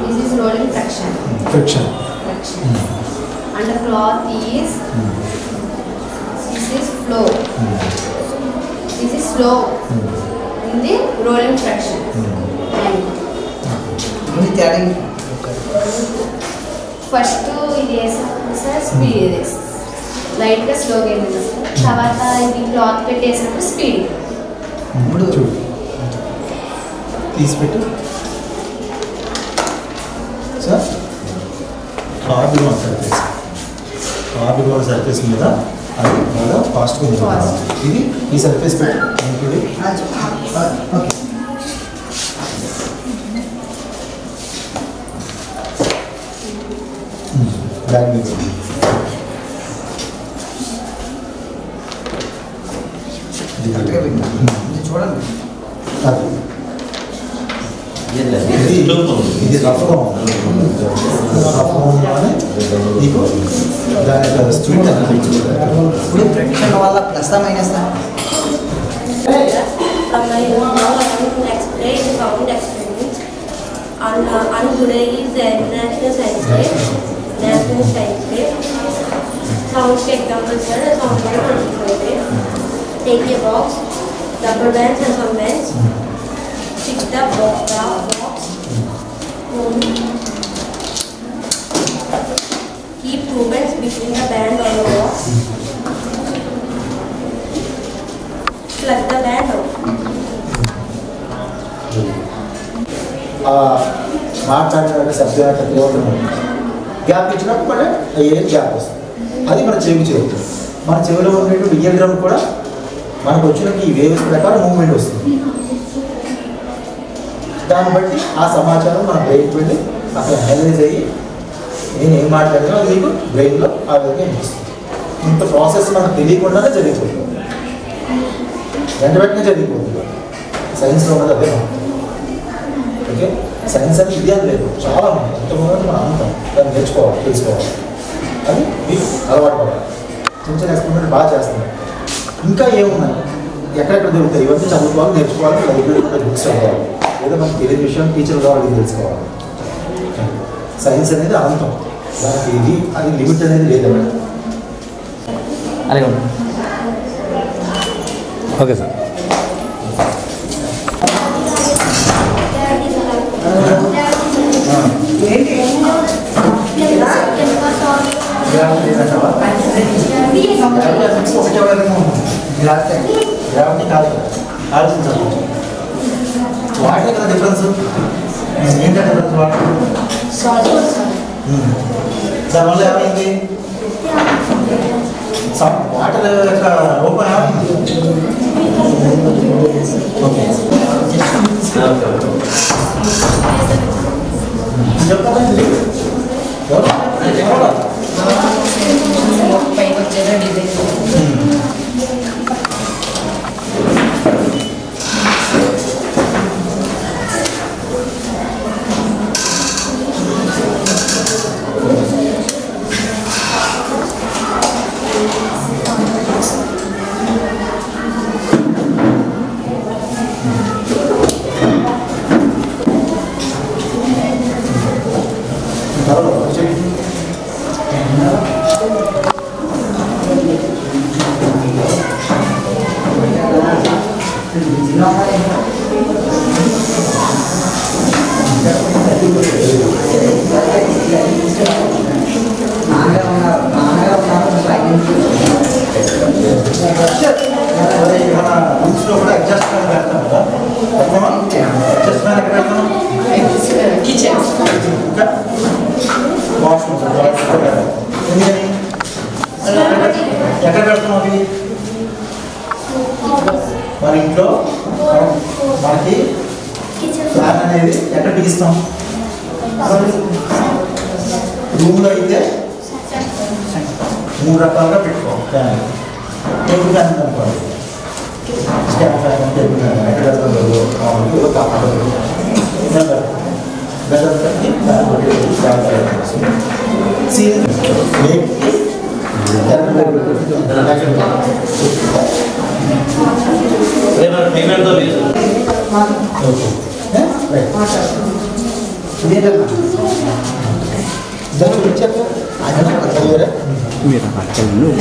This is rolling fraction. Friction. And the cloth is. This is flow. This is slow in the rolling fraction. First ఇది వేసాము sir, speed లైట్గా స్లోగా వెళ్ళింది sir. తర్వాత ఇది cloth పెట్టేసినప్పుడు speed. ఇప్పుడు తీసిపెట్టు sir. కార్డుగా surface మీద అది బాగా ఫాస్ట్గా ఉంటుంది. ఇది ఈ సర్ఫేస్ పెట్టి ఓకే బ్యాగ్ మీద చూడండి. ఇది రఫ్గా ఉంది, రఫ్గా ఉండగానే నీకు దాని స్వీట్ ఇప్పుడు ఫ్రిక్షన్ వల్ల plus minus on today is National Science Day. National Science Day. Sounds example sir. Sounds like take a box, rubber bands and some bands. Stick the box. Keep 2 bands between the band on the box. Plug the band out. మాట్లాడిన శబ్దం యొక్క తీవ్రత gap ఇచ్చినప్పుడు మన ఏం gap వస్తుంది, అది మన చెవికి చేరుతుంది. మన చెవిలో ఉండేటువంటి ఇయర్ డ్రమ్ కూడా మనకు వచ్చిన ఈ వేవ్స్ ప్రకారం మూవ్మెంట్ వస్తుంది. దాన్ని బట్టి ఆ సమాచారం మన బ్రెయిన్కి వెళ్ళి అక్కడ అనలైజ్ అయ్యి నేను ఏం మాట్లాడినా అది మీకు బ్రెయిన్లో ఆ విధంగా అనిపిస్తుంది. ఇంత ప్రాసెస్ మనకు తెలియకుండానే జరిగిపోతుంది, వెంటనే జరిగిపోతుంది. సైన్స్లో ఉన్నది అదే. ఓకే, సైన్స్ అని ఇది అని లేదు, చాలా ఉంది. ఎంతమంది మనం అంటాం, దాన్ని నేర్చుకోవాలి, తెలుసుకోవాలి, అది మీకు అలవాటు పడాలి. చిన్న చిన్న ఎక్స్పెరిమెంట్ బాగా చేస్తున్నారు. ఇంకా ఏమున్నాయి, ఎక్కడెక్కడ దొరుకుతాయి, ఇవన్నీ చదువుకోవాలి, నేర్చుకోవాలి, లైబ్రరీలో బుక్స్ చదవాలి, లేదా మనకు తెలియని విషయం టీచర్ కావాలి తెలుసుకోవాలి. సైన్స్ అనేది అనంతం, దానికి ఇది అది లిమిట్ అనేది లేదు. అలాగే ఓకే సార్. గ్రావిటీ కాదు, ఆలోచించాలి. వాటే కదా డిఫరెన్స్. ఏంటంటే డిఫరెన్స్ వాటర్ దానివల్ల ఏమైంది, వాటర్ యొక్క రూపం ఏమైంది. ఓకే చెప్పాలి. పైకి వచ్చేదా డిజైన్. ఎక్కడ పెడుతున్నాం అది మన ఇంట్లో మనకి ఫ్యాన్ అనేది ఎక్కడ బిగిస్తాం రూమ్లో అయితే 3 రకాలుగా పెట్టుకోవాలి ఫ్యాన్ టేబుల్ ఫ్యాన్ అనుకోవాలి స్టాండ్ ఫ్యాన్ టేబుల్ ఫ్యాన్ ఎక్కడ పెడతాం కాపాడదు బెటర్ ఫ్యాన్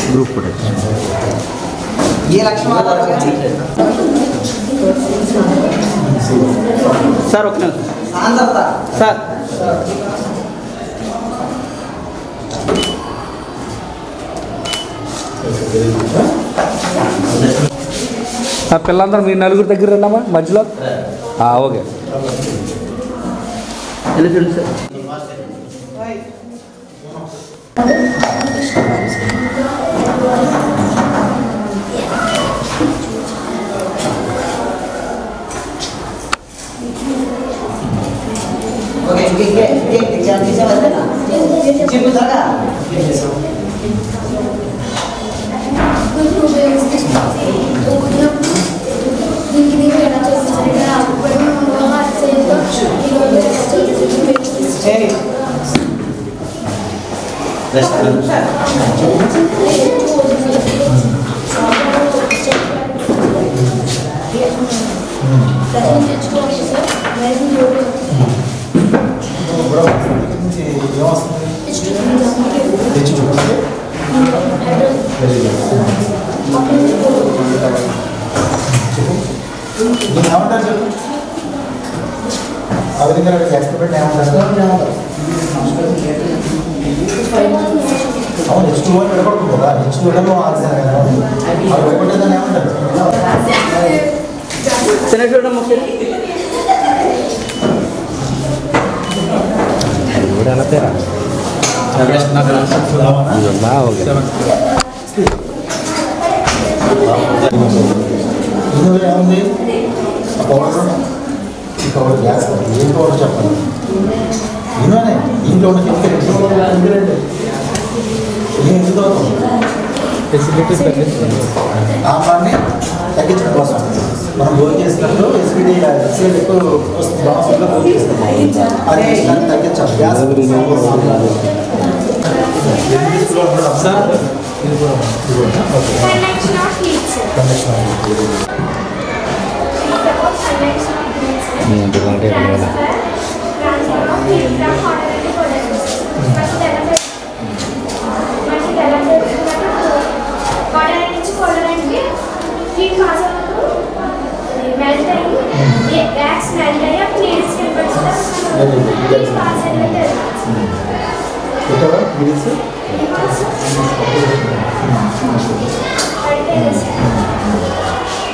గ్రూప్ కూడా ये लक्ष्मण సార్ ఒక నిమిషం शांतता సార్ ఆ పిల్లలందరూ మీ నలుగురు దగ్గర రండమ్మా మధ్యలో ఓకే వెళ్ళి సార్ ओके ठीक jangan bisa baca cipu sana gas ఏం పౌడర్ చెప్పండి ఇలానే ఇంట్లో ఉన్న ఎందుకు ఆహాన్ని తగ్గించడం కోసం మనం భోజనం చేసినప్పుడు ఎస్పీడీ ఎక్కువ బాగా భోజనం చేస్తాం అది తగ్గించాలి గ్యాస్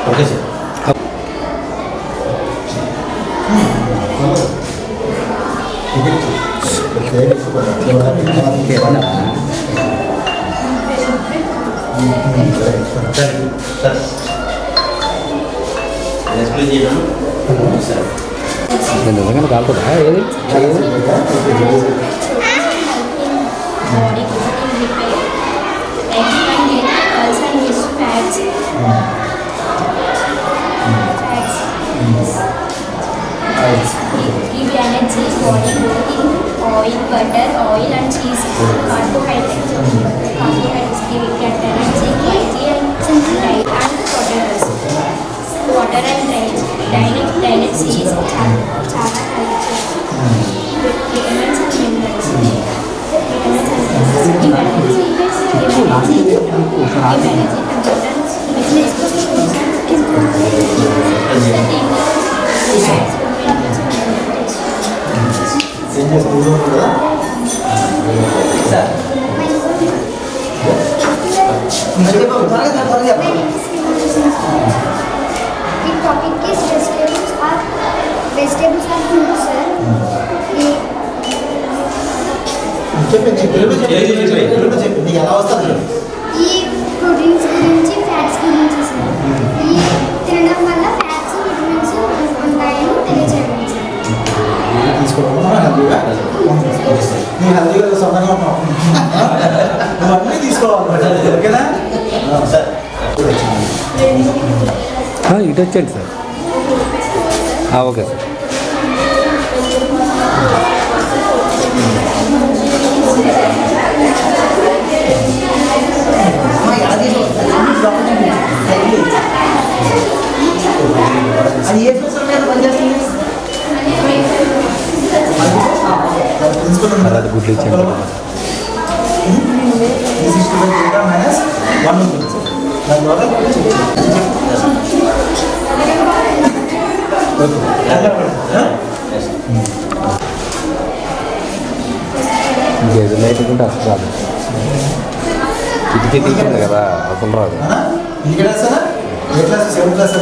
ఓకే సార్ నిజంగా కాలుతుందా ఏది Vegetables are fruits, sir. ఈ ప్రోటీన్స్ గురించి ఫ్యాట్స్ గురించి సార్ ఈ తినడం వల్ల ఫ్యాట్స్ విటమిన్స్ ఉంటాయని తెలియజేయండి సార్ తీసుకోవడం హెల్తీగా సొంతంగా ఉంటాం నువ్వు అన్నీ తీసుకోవాలి ఓకేనా సార్ ఇటు వచ్చేయండి సార్ ఓకే సార్ అది ఏ సంవత్సరం మీద పనిచేస్తుంది అది గుడ్లు ఇచ్చాను గేదెలు అయితే అసలు రాదు కిటికీ తీసింది కదా అసలు రాదు ఏ క్లాస్ 7th క్లాస్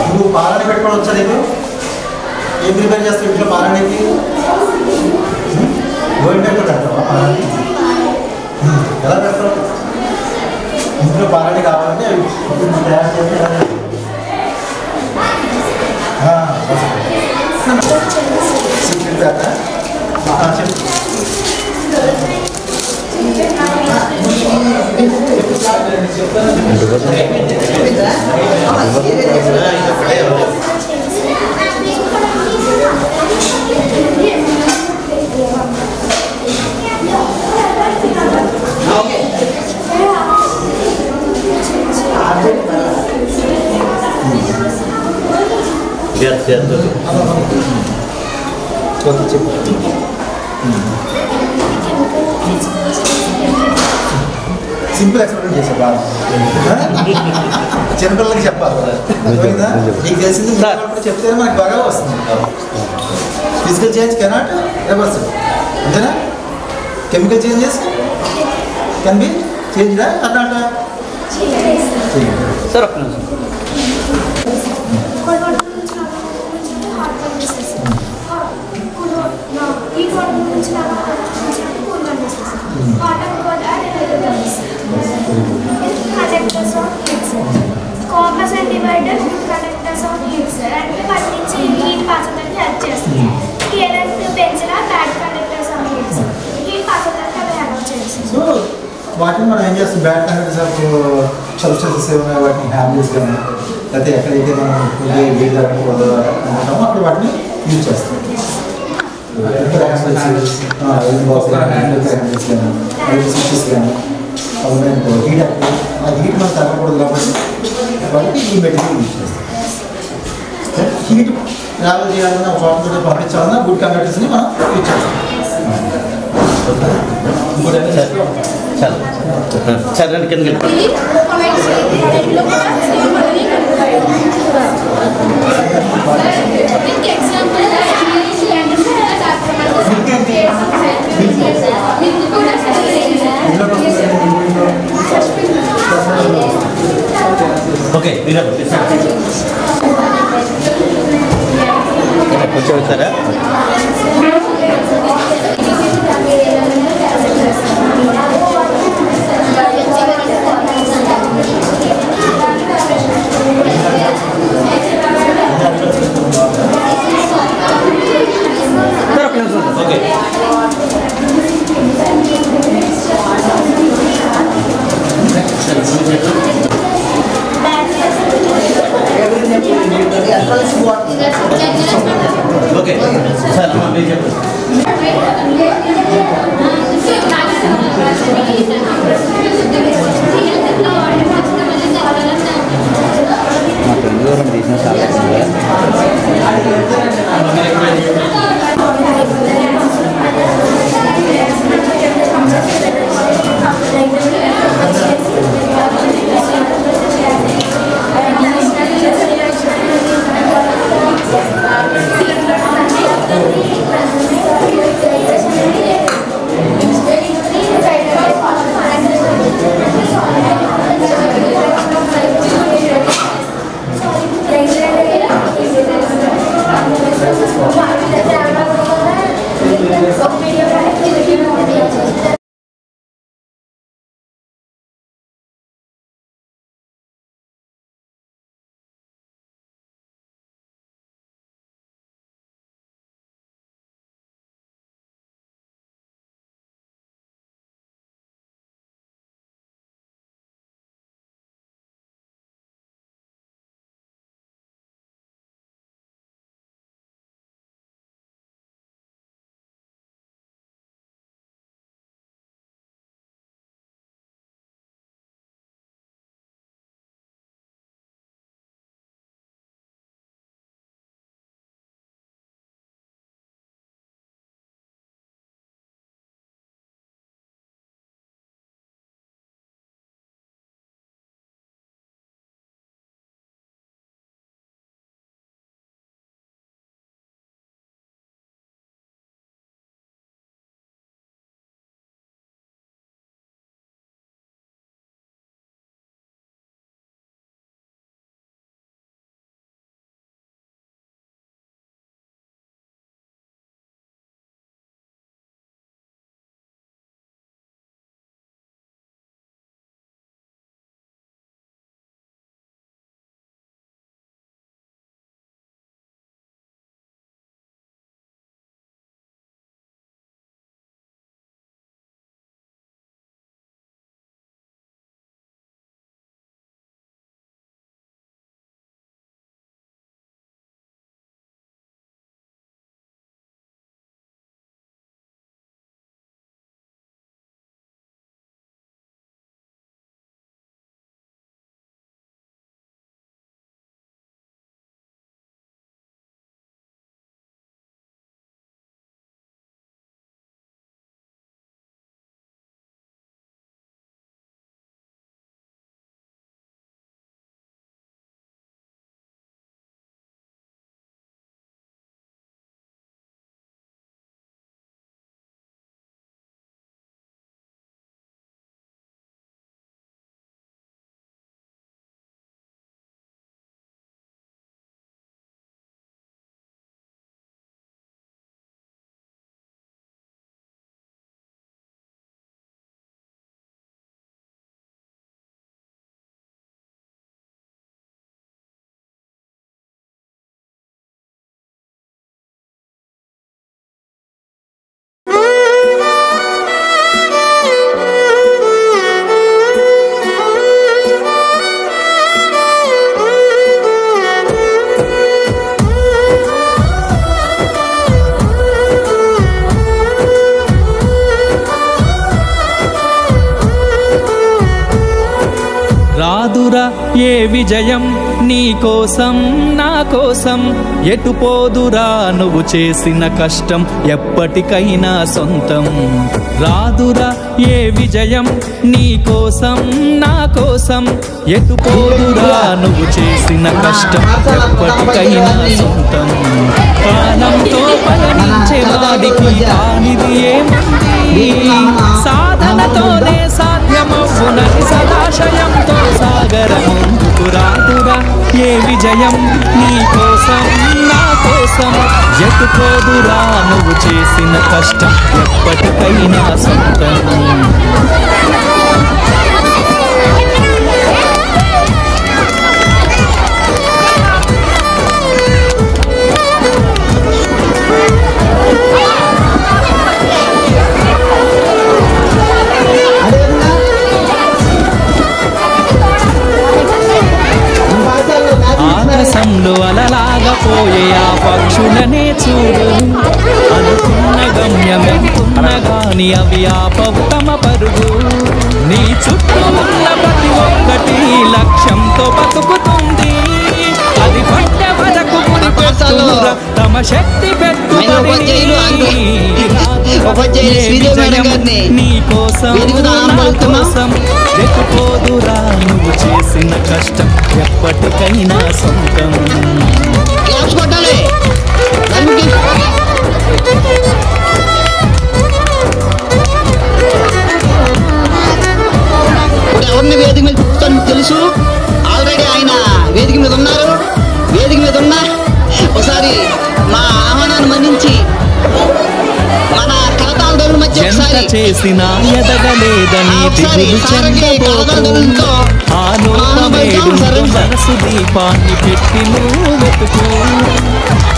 నువ్వు పాలని పెట్టుకోవడం వచ్చా నీకు ఏం ప్రిపేర్ చేస్తావు ఇంట్లో పాలనీకి గోల్డ్ పేపర్ పెడతావా పాలని ఎలా పెడతావు ఇంట్లో పాలని కావాలంటే తయారు చేసి సీక్రెట్ పెడతా చెప్పు సింపుల్ ఎక్స్ప్లెయిన్ చేసా బాగా చిన్నపిల్లలకి చెప్పాలి అర్థమైందా నీకు తెలిసింది చెప్తేనే మనకు బాగా వస్తుంది ఫిజికల్ చేంజ్ కెనాట్ రివర్స్ అంతేనా కెమికల్ చేంజెస్ కెన్ బి చేంజ్డా అన్నట సార్ ఒక్క నిమిషం Compass and divider conductors of heat, sir, and వాటి నుంచి heat pass అవడానికి help చేస్తుంది. Scale and pencil are bad conductors of heat, sir. Heat pass అవడానికి అవి help చేస్తుంది. సో వాటిని మనం ఏం చేస్తాం బ్యాడ్ కండక్టర్స్ ఆఫ్ సబ్స్టెన్సెస్ ఏమైనా వాటిని హ్యాబిట్స్ కానీ లేకపోతే ఎక్కడైతే మనం కొద్దిగా వేడి తగ్గకూడదు అనుకుంటామో అక్కడ వాటిని యూజ్ చేస్తాం హ్యాండిల్స్ కానీ స్విచెస్ కానీ హీట్ ఆ హీట్ మనం తగ్గకూడదు కాబట్టి వాళ్ళకి ఈ మెటీరియల్ యూజ్ చేస్తాం హీట్ ట్రావెల్ చేయాలన్నా వాటర్ పంపించాలన్నా గుడ్ కండక్టర్స్ని మనం యూజ్ చేస్తాం చరణ్ కింద ఓకే కొంచెం వచ్చారా ఓకే ఓకే సార్ అమ్మ మీరు చెప్పండి మా తొమ్మిది తీసిన చాలా రాదురా ఏ విజయం నీ కోసం నా కోసం ఎటు పోదురా నువ్వు చేసిన కష్టం ఎప్పటికైనా సొంతం రాదురా ఏ విజయం నీ కోసం నా కోసం ఎటు పోదురా నువ్వు చేసిన కష్టం ఎప్పటికైనా సొంతం ప్రాణంతో పయనించే వాడికి కానిది ఏముంది సాధనతోనే సాధ్యమవునని సదాశయంతో సాగర ముందుకు రాదురా ఏ విజయం నీ కోసం నా కోసం ఎటు పోదురా నువ్వు చేసిన కష్టం ఎప్పటికైనా సొంతం ఆకాశంలో అలలాగా పోయే ఆ పక్షులనే చూడు అనుకున్న గమ్యం ఎంతున్న గాని అవి ఆపవు తమ పరుగు నీ చుట్టూ ఉన్న ప్రతి ఒక్కటి లక్ష్యంతో బతుకుతుంది అది పట్టే వరకు గురిపెట్టురా తమ శక్తి పెట్టుబడి నీ కోసం నా కోసం ఎటుపోదురా నువ్వు చేసిన కష్టం ఎప్పటికైనా సొంతం చేసినా ఎదగలేదని దిగులు చెందబోతూ ఆ లోకమేడు మనసు దీపాన్ని పెట్టి నువ్వు వెతుకు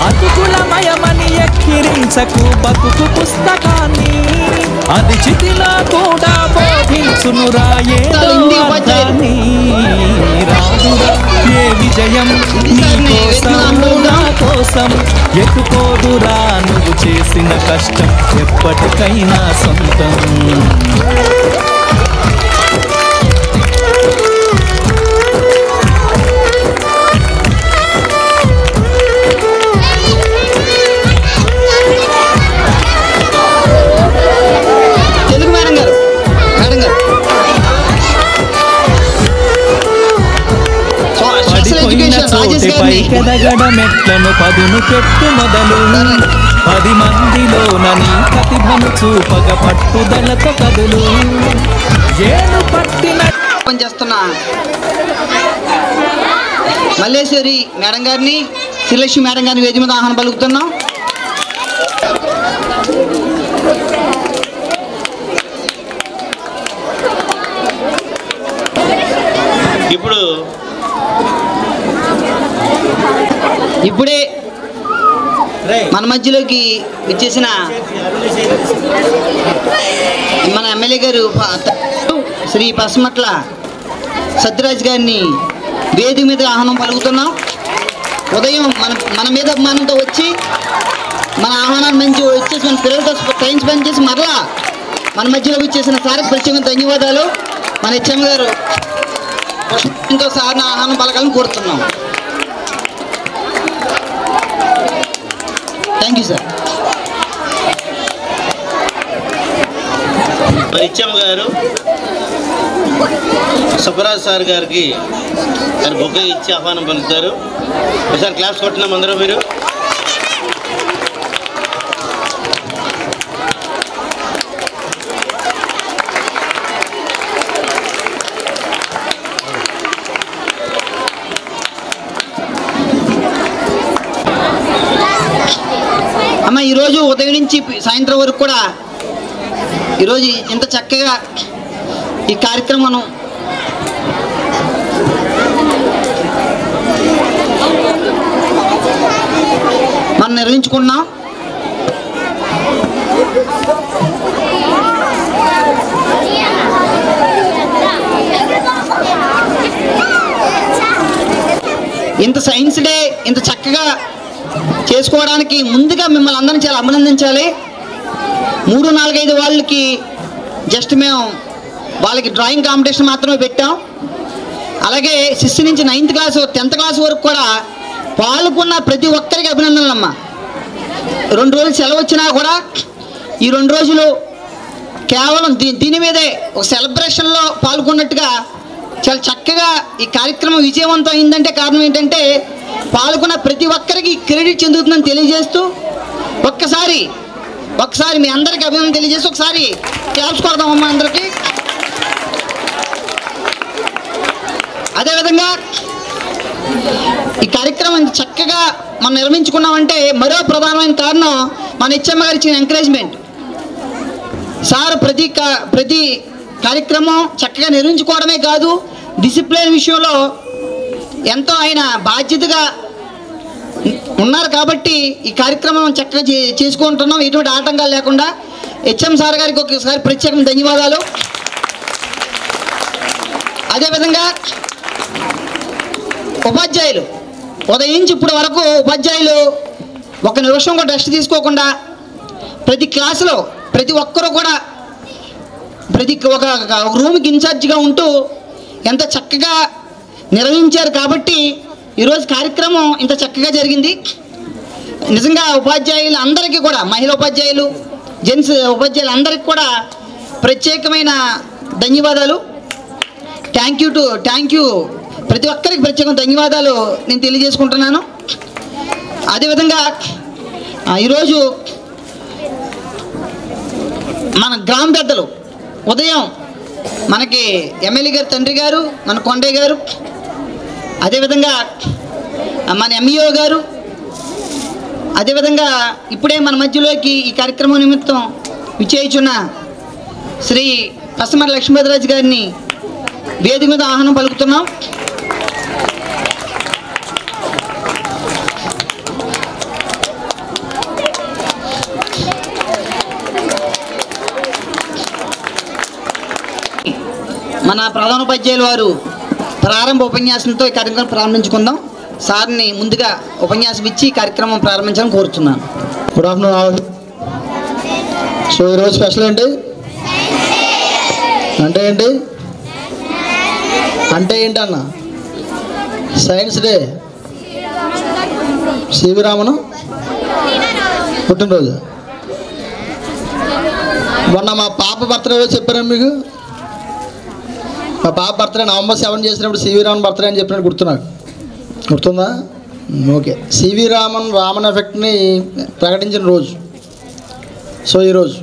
అతుకులమయమని ఎక్కిరించకు బతుకు పుస్తకాన్ని అది చితిలా కూడా బోధించునురా ఏదో అర్థాన్ని రాదురా ఏ విజయం నీ కోసం నా కోసం ఎత్తుకోదురా నువ్వు చేసిన కష్టం ఎప్పటికైనా సొంతం పైకెదగడ మెట్లను పదును పెట్టు మొదలు 10 మందిలోన నీ ప్రతిభను చూపగ పట్టుదలతో కదులు ఏను పట్టిన చేస్తున్న మల్లేశ్వరి మేడం గారిని శ్రీలక్ష్మి మేడం గారిని వేదిక మీద ఆహ్వానం పలుకుతున్నాం. ఇప్పుడే మన మధ్యలోకి వచ్చేసిన మన ఎమ్మెల్యే గారు శ్రీ పసుమట్ల సత్యరాజ్ గారిని వేదిక మీద ఆహ్వానం పలుకుతున్నాం. ఉదయం మన మీద అభిమానంతో వచ్చి మన ఆహ్వానాన్ని మంచి వచ్చేసి మన పిల్లలతో టైం స్పెండ్ చేసి మరలా మన మధ్యలోకి వచ్చేసిన సార్కి ప్రత్యేకంగా ధన్యవాదాలు. మన హెచ్ఎం గారు ఇంకో సార్ని ఆహ్వానం పలకాలని కోరుతున్నాం. Thank you sir. హెచ్ఎం గారు సుబ్బరాజ్ సార్ గారికి బొక్క ఇచ్చి ఆహ్వానం పలుకుతారు. ఒకసారి క్లాస్ కొట్టినాం అందరూ మీరు. అమ్మ ఈరోజు ఉదయం నుంచి సాయంత్రం వరకు కూడా ఈరోజు ఇంత చక్కగా ఈ కార్యక్రమం మనం నిర్వహించుకున్నాం. ఇంత సైన్స్ డే ఇంత చక్కగా చేసుకోవడానికి ముందుగా మిమ్మల్ని అందరినీ చాలా అభినందించాలి. 3, 4, 5 వాళ్ళకి జస్ట్ మేము వాళ్ళకి డ్రాయింగ్ కాంపిటీషన్ మాత్రమే పెట్టాం. అలాగే 6 నుంచి 9th క్లాస్ 10th క్లాస్ వరకు కూడా పాల్గొన్న ప్రతి ఒక్కరికి అభినందనలమ్మా. 2 రోజులు సెలవు వచ్చినా కూడా ఈ 2 రోజులు కేవలం దీని మీదే ఒక సెలబ్రేషన్లో పాల్గొన్నట్టుగా చాలా చక్కగా ఈ కార్యక్రమం విజయవంతం అయిందంటే కారణం ఏంటంటే పాల్గొన్న ప్రతి ఒక్కరికి క్రెడిట్ చెందుతుందని తెలియజేస్తూ ఒక్కసారి మీ అందరికీ అభినందన తెలియజేసి ఒకసారి క్లాప్స్ కొడదామమ్మా అందరికీ. అదేవిధంగా ఈ కార్యక్రమం చక్కగా మనం నిర్వహించుకున్నామంటే మరో ప్రధానమైన కారణం మన హెచ్ఎం గారు ఇచ్చిన ఎంకరేజ్మెంట్. సార్ ప్రతి కార్యక్రమం చక్కగా నిర్వహించుకోవడమే కాదు డిసిప్లిన్ విషయంలో ఎంతో ఆయన బాధ్యతగా ఉన్నారు కాబట్టి ఈ కార్యక్రమం చక్కగా చేసుకుంటున్నాం ఎటువంటి ఆటంకాలు లేకుండా. హెచ్ఎం సార్ గారికి ఒకసారి ప్రత్యేకంగా ధన్యవాదాలు. అదేవిధంగా ఉపాధ్యాయులు ఉదయం నుంచి ఇప్పటి వరకు ఉపాధ్యాయులు ఒక నిమిషం కూడా రెస్ట్ తీసుకోకుండా ప్రతి క్లాసులో ప్రతి ఒక్కరూ కూడా ఒక రూమ్కి ఇన్ఛార్జిగా ఉంటూ ఎంత చక్కగా నిర్వహించారు కాబట్టి ఈరోజు కార్యక్రమం ఇంత చక్కగా జరిగింది. నిజంగా ఉపాధ్యాయులు అందరికీ కూడా మహిళా ఉపాధ్యాయులు జెంట్స్ ఉపాధ్యాయులు అందరికీ కూడా ప్రత్యేకమైన ధన్యవాదాలు. థ్యాంక్ యూ ప్రతి ఒక్కరికి ప్రత్యేకమైన ధన్యవాదాలు నేను తెలియజేసుకుంటున్నాను. అదేవిధంగా ఈరోజు మన గ్రామ పెద్దలు ఉదయం మనకి ఎమ్మెల్యే గారు తండ్రి గారు మన కొండయ్య గారు అదేవిధంగా మన ఎంఈఓ గారు అదేవిధంగా ఇప్పుడే మన మధ్యలోకి ఈ కార్యక్రమం నిమిత్తం విచ్చేయుచున్న శ్రీ అస్మర్ లక్ష్మీరాజు గారిని వేదిక మీద ఆహ్వానం పలుకుతున్నాం. మన ప్రధానోపాధ్యాయులు వారు ప్రారంభ ఉపన్యాసంతో ఈ కార్యక్రమం ప్రారంభించుకుందాం. సార్ని ముందుగా ఉపన్యాసం ఇచ్చి కార్యక్రమం ప్రారంభించాలని కోరుతున్నాను. Good afternoon all. సో ఈరోజు స్పెషల్ ఏంటి అంటే ఏంటన్న? Science day. సివి రామన్ పుట్టినరోజు. మొన్న మా పాప బర్త్డే చెప్పారా మీకు? మా పాప బర్త్డే November 7 చేసినప్పుడు సివి రామన్ బర్త్డే అని చెప్పినట్టు గుర్తుందా? ఓకే. సివి రామన్ ఎఫెక్ట్ని ప్రకటించిన రోజు. సో ఈరోజు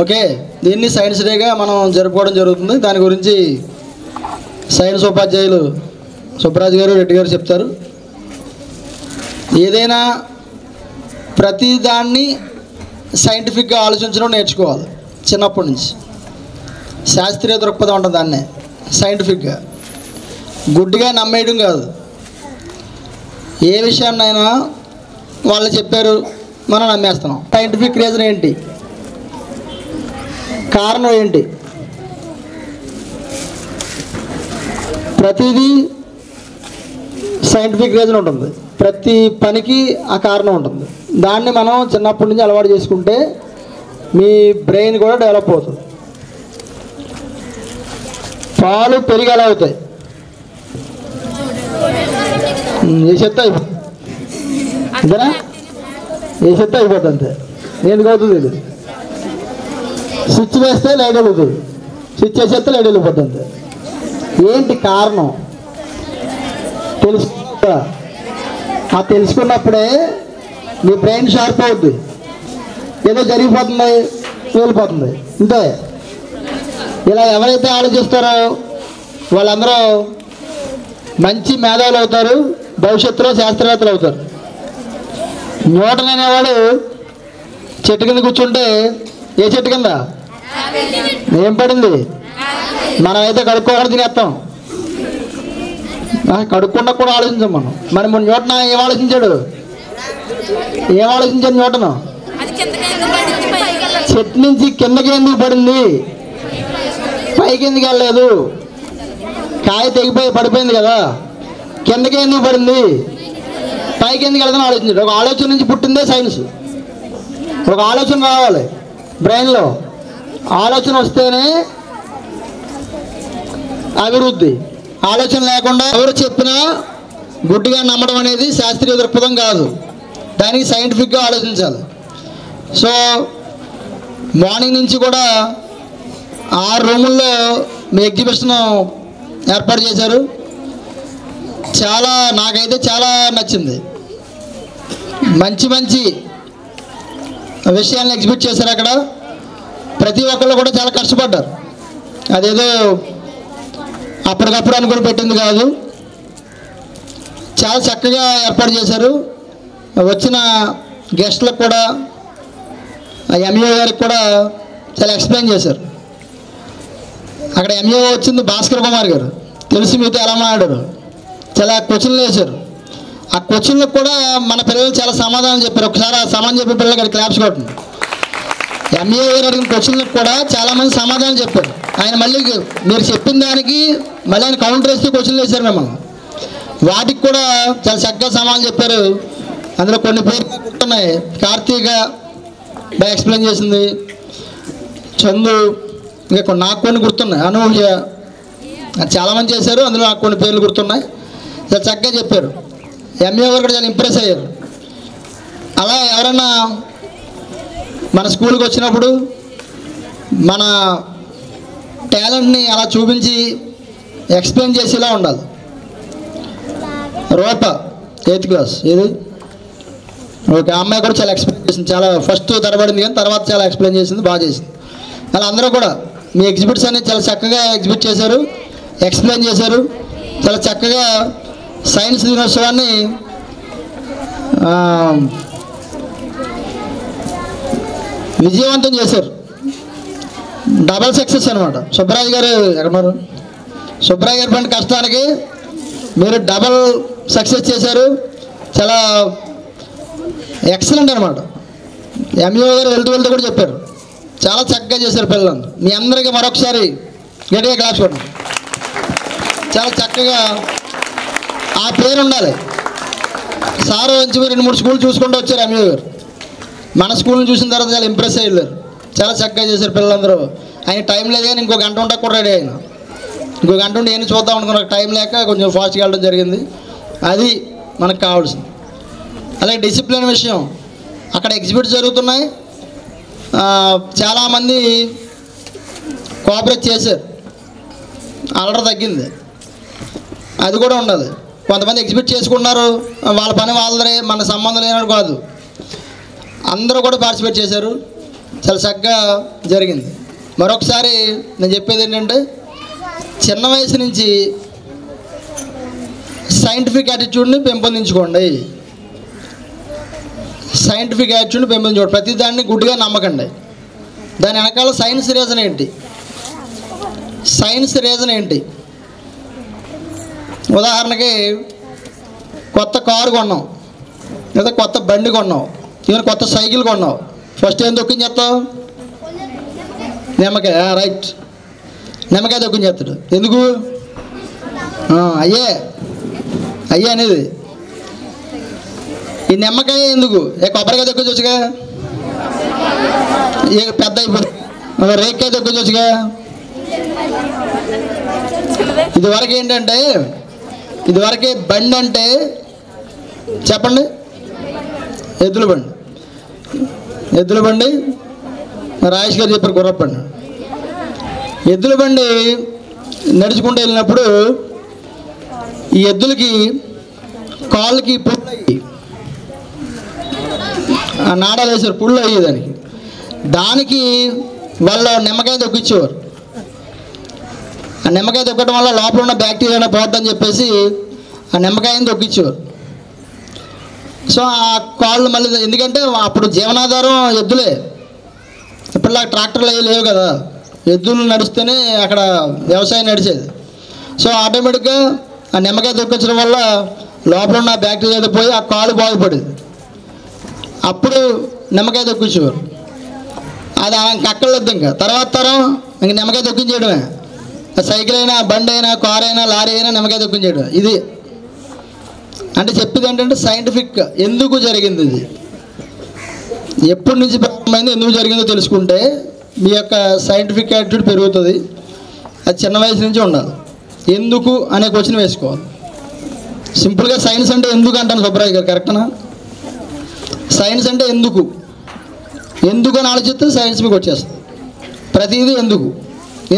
ఓకే, దీన్ని సైన్స్ డేగా మనం జరుపుకోవడం జరుగుతుంది. దాని గురించి సైన్స్ ఉపాధ్యాయులు సుబ్బరాజు గారు, రెడ్డి గారు చెప్తారు. ఏదైనా ప్రతిదాన్ని సైంటిఫిక్గా ఆలోచించడం నేర్చుకోవాలి చిన్నప్పటి నుంచి. శాస్త్రీయ దృక్పథం ఉంటుంది, దాన్నే సైంటిఫిక్గా. గుడ్డిగా నమ్మేయడం కాదు. ఏ విషయాన్నైనా వాళ్ళు చెప్పారు మనం నమ్మేస్తున్నాం. సైంటిఫిక్ రీజన్ ఏంటి, కారణం ఏంటి, ప్రతిదీ సైంటిఫిక్ రీజన్ ఉంటుంది. ప్రతి పనికి ఆ కారణం ఉంటుంది. దాన్ని మనం చిన్నప్పటి నుంచి అలవాటు చేసుకుంటే మీ బ్రెయిన్ కూడా డెవలప్ అవుతుంది. పాలు పెరిగి ఎలా అవుతాయి? ఏ చెత్త అయిపోతుంది అంతేనా? ఏ చెత్త అయిపోతుంది అంతే. ఎందుకు అవుతుంది? ఇది స్విచ్ వేస్తే లైట్ వెలుగుతుంది, స్విచ్ వేసేస్తే లైట్ వెళ్ళిపోతుంది అంతే. ఏంటి కారణం తెలుసుకో. ఆ తెలుసుకున్నప్పుడే మీ బ్రెయిన్ షార్ప్ అవుద్ది. ఏదో జరిగిపోతుంది, వెళ్ళిపోతుంది అంతే. ఇలా ఎవరైతే ఆలోచిస్తారో వాళ్ళందరూ మంచి మేధావులు అవుతారు, భవిష్యత్తులో శాస్త్రవేత్తలు అవుతారు. న్యూటన్ అనేవాడు చెట్టు కింద కూర్చుంటే ఏ చెట్టు కింద ఏం పడింది? మనమైతే కడుక్కోకుండా తినేస్తాం. కడుక్కుండా కూడా ఆలోచించాం మనం. మరి న్యూటన్ ఏం ఆలోచించాడు? న్యూటన్ చెట్టు నుంచి కిందకి ఎందుకు పడింది, పైకి ఎందుకు వెళ్ళలేదు? కాయ తెగిపోయి పడిపోయింది కదా, కిందకి ఎందుకు పడింది, పైకి ఎందుకు వెళ్తాను ఆలోచించాడు. ఒక ఆలోచన నుంచి పుట్టిందే సైన్స్. ఒక ఆలోచన రావాలి బ్రెయిన్లో. ఆలోచన వస్తేనే అభివృద్ధి. ఆలోచన లేకుండా ఎవరు చెప్పినా గుడ్డిగా నమ్మడం అనేది శాస్త్రీయ దృక్పథం కాదు. దానికి సైంటిఫిక్గా ఆలోచించాలి. సో మార్నింగ్ నుంచి కూడా 6 రూముల్లో మీ ఎగ్జిబిషన్ ఏర్పాటు చేశారు. నాకైతే చాలా నచ్చింది. మంచి విషయాలను ఎగ్జిబిట్ చేశారు అక్కడ. ప్రతి ఒక్కళ్ళు కూడా చాలా కష్టపడ్డారు. అదేదో అప్పటికప్పుడు అనుకుని పెట్టింది కాదు. చాలా చక్కగా ఏర్పాటు చేశారు. వచ్చిన గెస్ట్లకు కూడా, ఎంఈఓ గారికి కూడా చాలా ఎక్స్ప్లెయిన్ చేశారు. అక్కడ ఎంఈఓ వచ్చింది భాస్కర్ కుమార్ గారు. తెలిసి మీతో ఎలా మాట్లాడారు. చాలా క్వశ్చన్లు వేశారు. ఆ క్వశ్చన్లకు కూడా మన పిల్లలు చాలా సమాధానం చెప్పారు. ఒకసారి ఆ సమాధానం చెప్పే పిల్లలకి అది క్లాప్స్ కొట్టండి. ఎంఈఓ గారు అడిగిన క్వశ్చన్లకు కూడా చాలామంది సమాధానం చెప్పారు. ఆయన మళ్ళీ మీరు చెప్పిన దానికి మళ్ళీ ఆయన కౌంటర్ వేస్తే క్వశ్చన్లు వేశారు మిమ్మల్ని. వాటికి కూడా చాలా చక్కగా సమాధానం చెప్పారు. అందులో కొన్ని పేర్లు గుర్తున్నాయి. కార్తీక బాగా ఎక్స్ప్లెయిన్ చేసింది, చందు, ఇంకా నాకు కొన్ని గుర్తున్నాయి, అనూహ్య, చాలామంది చేశారు. అందులో నాకు కొన్ని పేర్లు గుర్తున్నాయి. చాలా చక్కగా చెప్పారు. ఎంఈఓ గారు కూడా చాలా ఇంప్రెస్ అయ్యారు. అలా ఎవరైనా మన స్కూల్కి వచ్చినప్పుడు మన టాలెంట్ని అలా చూపించి ఎక్స్ప్లెయిన్ చేసేలా ఉండాలి. రూప 8th క్లాస్ ఇది ఓకే. ఆ అమ్మాయి కూడా చాలా ఎక్స్ప్లెయిన్ చేసింది. చాలా ఫస్ట్ తరబడింది కానీ తర్వాత చాలా ఎక్స్ప్లెయిన్ చేసింది, బాగా చేసింది. అలా అందరూ కూడా మీ ఎగ్జిబిట్స్ అన్ని చాలా చక్కగా ఎగ్జిబిట్ చేశారు, ఎక్స్ప్లెయిన్ చేశారు. చాలా చక్కగా సైన్స్ దినోత్సవాన్ని విజయవంతం చేశారు. డబల్ సక్సెస్ అనమాట. సుబ్బరాజు గారు ఎక్కడున్నారు? సుబ్బరాజు గారి పడిన కష్టానికి మీరు డబల్ సక్సెస్ చేశారు. చాలా ఎక్సలెంట్ అనమాట. ఎంఈఓ గారు వెళ్తూ కూడా చెప్పారు, చాలా చక్కగా చేశారు పిల్లలందరూ. మీ అందరికీ మరొకసారి గట్టిగా క్లాస్ కొట్టండి. చాలా చక్కగా ఆ పేరు ఉండాలి. సారు మంచి 2-3 స్కూల్ చూసుకుంటూ వచ్చారు ఎంఈఓ గారు. మన స్కూల్ని చూసిన తర్వాత చాలా ఇంప్రెస్ అయ్యి వెళ్ళారు. చాలా చక్కగా చేశారు పిల్లలందరూ. ఆయన టైం లేదు కానీ ఇంకో గంట ఉంటా కూడా రెడీ అయినా. ఇంకో గంట ఉండి ఏం చూద్దాం అనుకున్నా, టైం లేక కొంచెం ఫాస్ట్గా వెళ్ళడం జరిగింది. అది మనకు కావాల్సింది. అలాగే డిసిప్లిన్ విషయం, అక్కడ ఎగ్జిబిట్స్ జరుగుతున్నాయి, చాలామంది కోఆపరేట్ చేశారు, అల్లరి తగ్గింది. అది కూడా ఉండాలి. కొంతమంది ఎగ్జిబిట్ చేసుకున్నారు, వాళ్ళ పని వాళ్ళదే, మన సంబంధం లేనట్టు కాదు. అందరూ కూడా పార్టిసిపేట్ చేశారు, చాలా చక్కగా జరిగింది. మరొకసారి నేను చెప్పేది ఏంటంటే, చిన్న వయసు నుంచి సైంటిఫిక్ యాటిట్యూడ్ని పెంపొందించుకోండి. సైంటిఫిక్ యాటిట్యూడ్ని పెంపొందించుకోండి. ప్రతి దాన్ని గుడ్డిగా నమ్మకండి. దాని వెనకాల సైన్స్ రీజన్ ఏంటి? సైన్స్ రీజన్ ఏంటి? ఉదాహరణకి కొత్త కారు కొన్నాం, లేదా కొత్త బండి కొన్నాం, ఈవెన్ కొత్త సైకిల్ కొన్నావు. ఫస్ట్ ఏం దొక్కించి చేస్తావు? నిమ్మకాయ. రైట్, నిమ్మకాయ దొక్కించి చేస్తాడు. ఎందుకు? అయ్యే అనేది. ఈ నిమ్మకాయ ఎందుకు? కొబ్బరికాయ దొక్కించవచ్చుగా, పెద్ద అయిపోతుంది. రేక్కాయ దొక్కించవచ్చుగా. ఇదివరకు ఏంటంటే, ఇదివరకే బండి అంటే చెప్పండి, ఎద్దుల బండి. ఎద్దుల బండి రాజేష్ గారు చెప్పారు, గుర్రపు బండి. ఎద్దుల బండి నడుచుకుంటూ వెళ్ళినప్పుడు ఈ ఎద్దులకి కాళ్ళకి పుళ్ళు అయ్యి, ఆ నాడాలు వేసారు, పుళ్ళు అయ్యి దానికి వాళ్ళు నిమ్మకాయ దొక్కించేవారు. ఆ నిమ్మకాయ దొక్కడం వల్ల లోపల ఉన్న బ్యాక్టీరియా పోద్దని చెప్పేసి ఆ నిమ్మకాయని దొక్కించేవారు. సో ఆ కాళ్ళు మళ్ళీ, ఎందుకంటే అప్పుడు జీవనాధారం ఎద్దులే, ఇప్పుడులా ట్రాక్టర్లు అవి లేవు కదా, ఎద్దులు నడిస్తేనే అక్కడ వ్యవసాయం నడిచేది. సో ఆటోమేటిక్గా ఆ నిమ్మకాయ దొక్కించడం వల్ల లోపల ఉన్న బ్యాక్టీరియా పోయి ఆ కాలు బాగుపడేది. అప్పుడు నిమ్మకాయ దొక్కించేవారు. అది కక్కర్లేదు. ఇంకా తర్వాత తరం ఇంక నిమ్మకాయ దొక్కించేయడమే. సైకిల్ అయినా, బండి అయినా, కారు అయినా, లారీ అయినా నిమ్మకాయ దొక్కించేయడం. ఇది అంటే చెప్పేది ఏంటంటే సైంటిఫిక్ ఎందుకు జరిగింది, ఇది ఎప్పటి నుంచి ప్రారంభమైంది, ఎందుకు జరిగిందో తెలుసుకుంటే మీ యొక్క సైంటిఫిక్ యాటిట్యూడ్ పెరుగుతుంది. అది చిన్న వయసు నుంచి ఉండాలి. ఎందుకు అనే క్వశ్చన్ వేసుకోవాలి. సింపుల్గా సైన్స్ అంటే ఎందుకు అంటాను సుబ్బరాజు గారు, కరెక్టనా? సైన్స్ అంటే ఎందుకు, ఎందుకు అని ఆలోచిస్తే సైన్స్ మీకు వచ్చేస్తుంది. ప్రతిదీ ఎందుకు,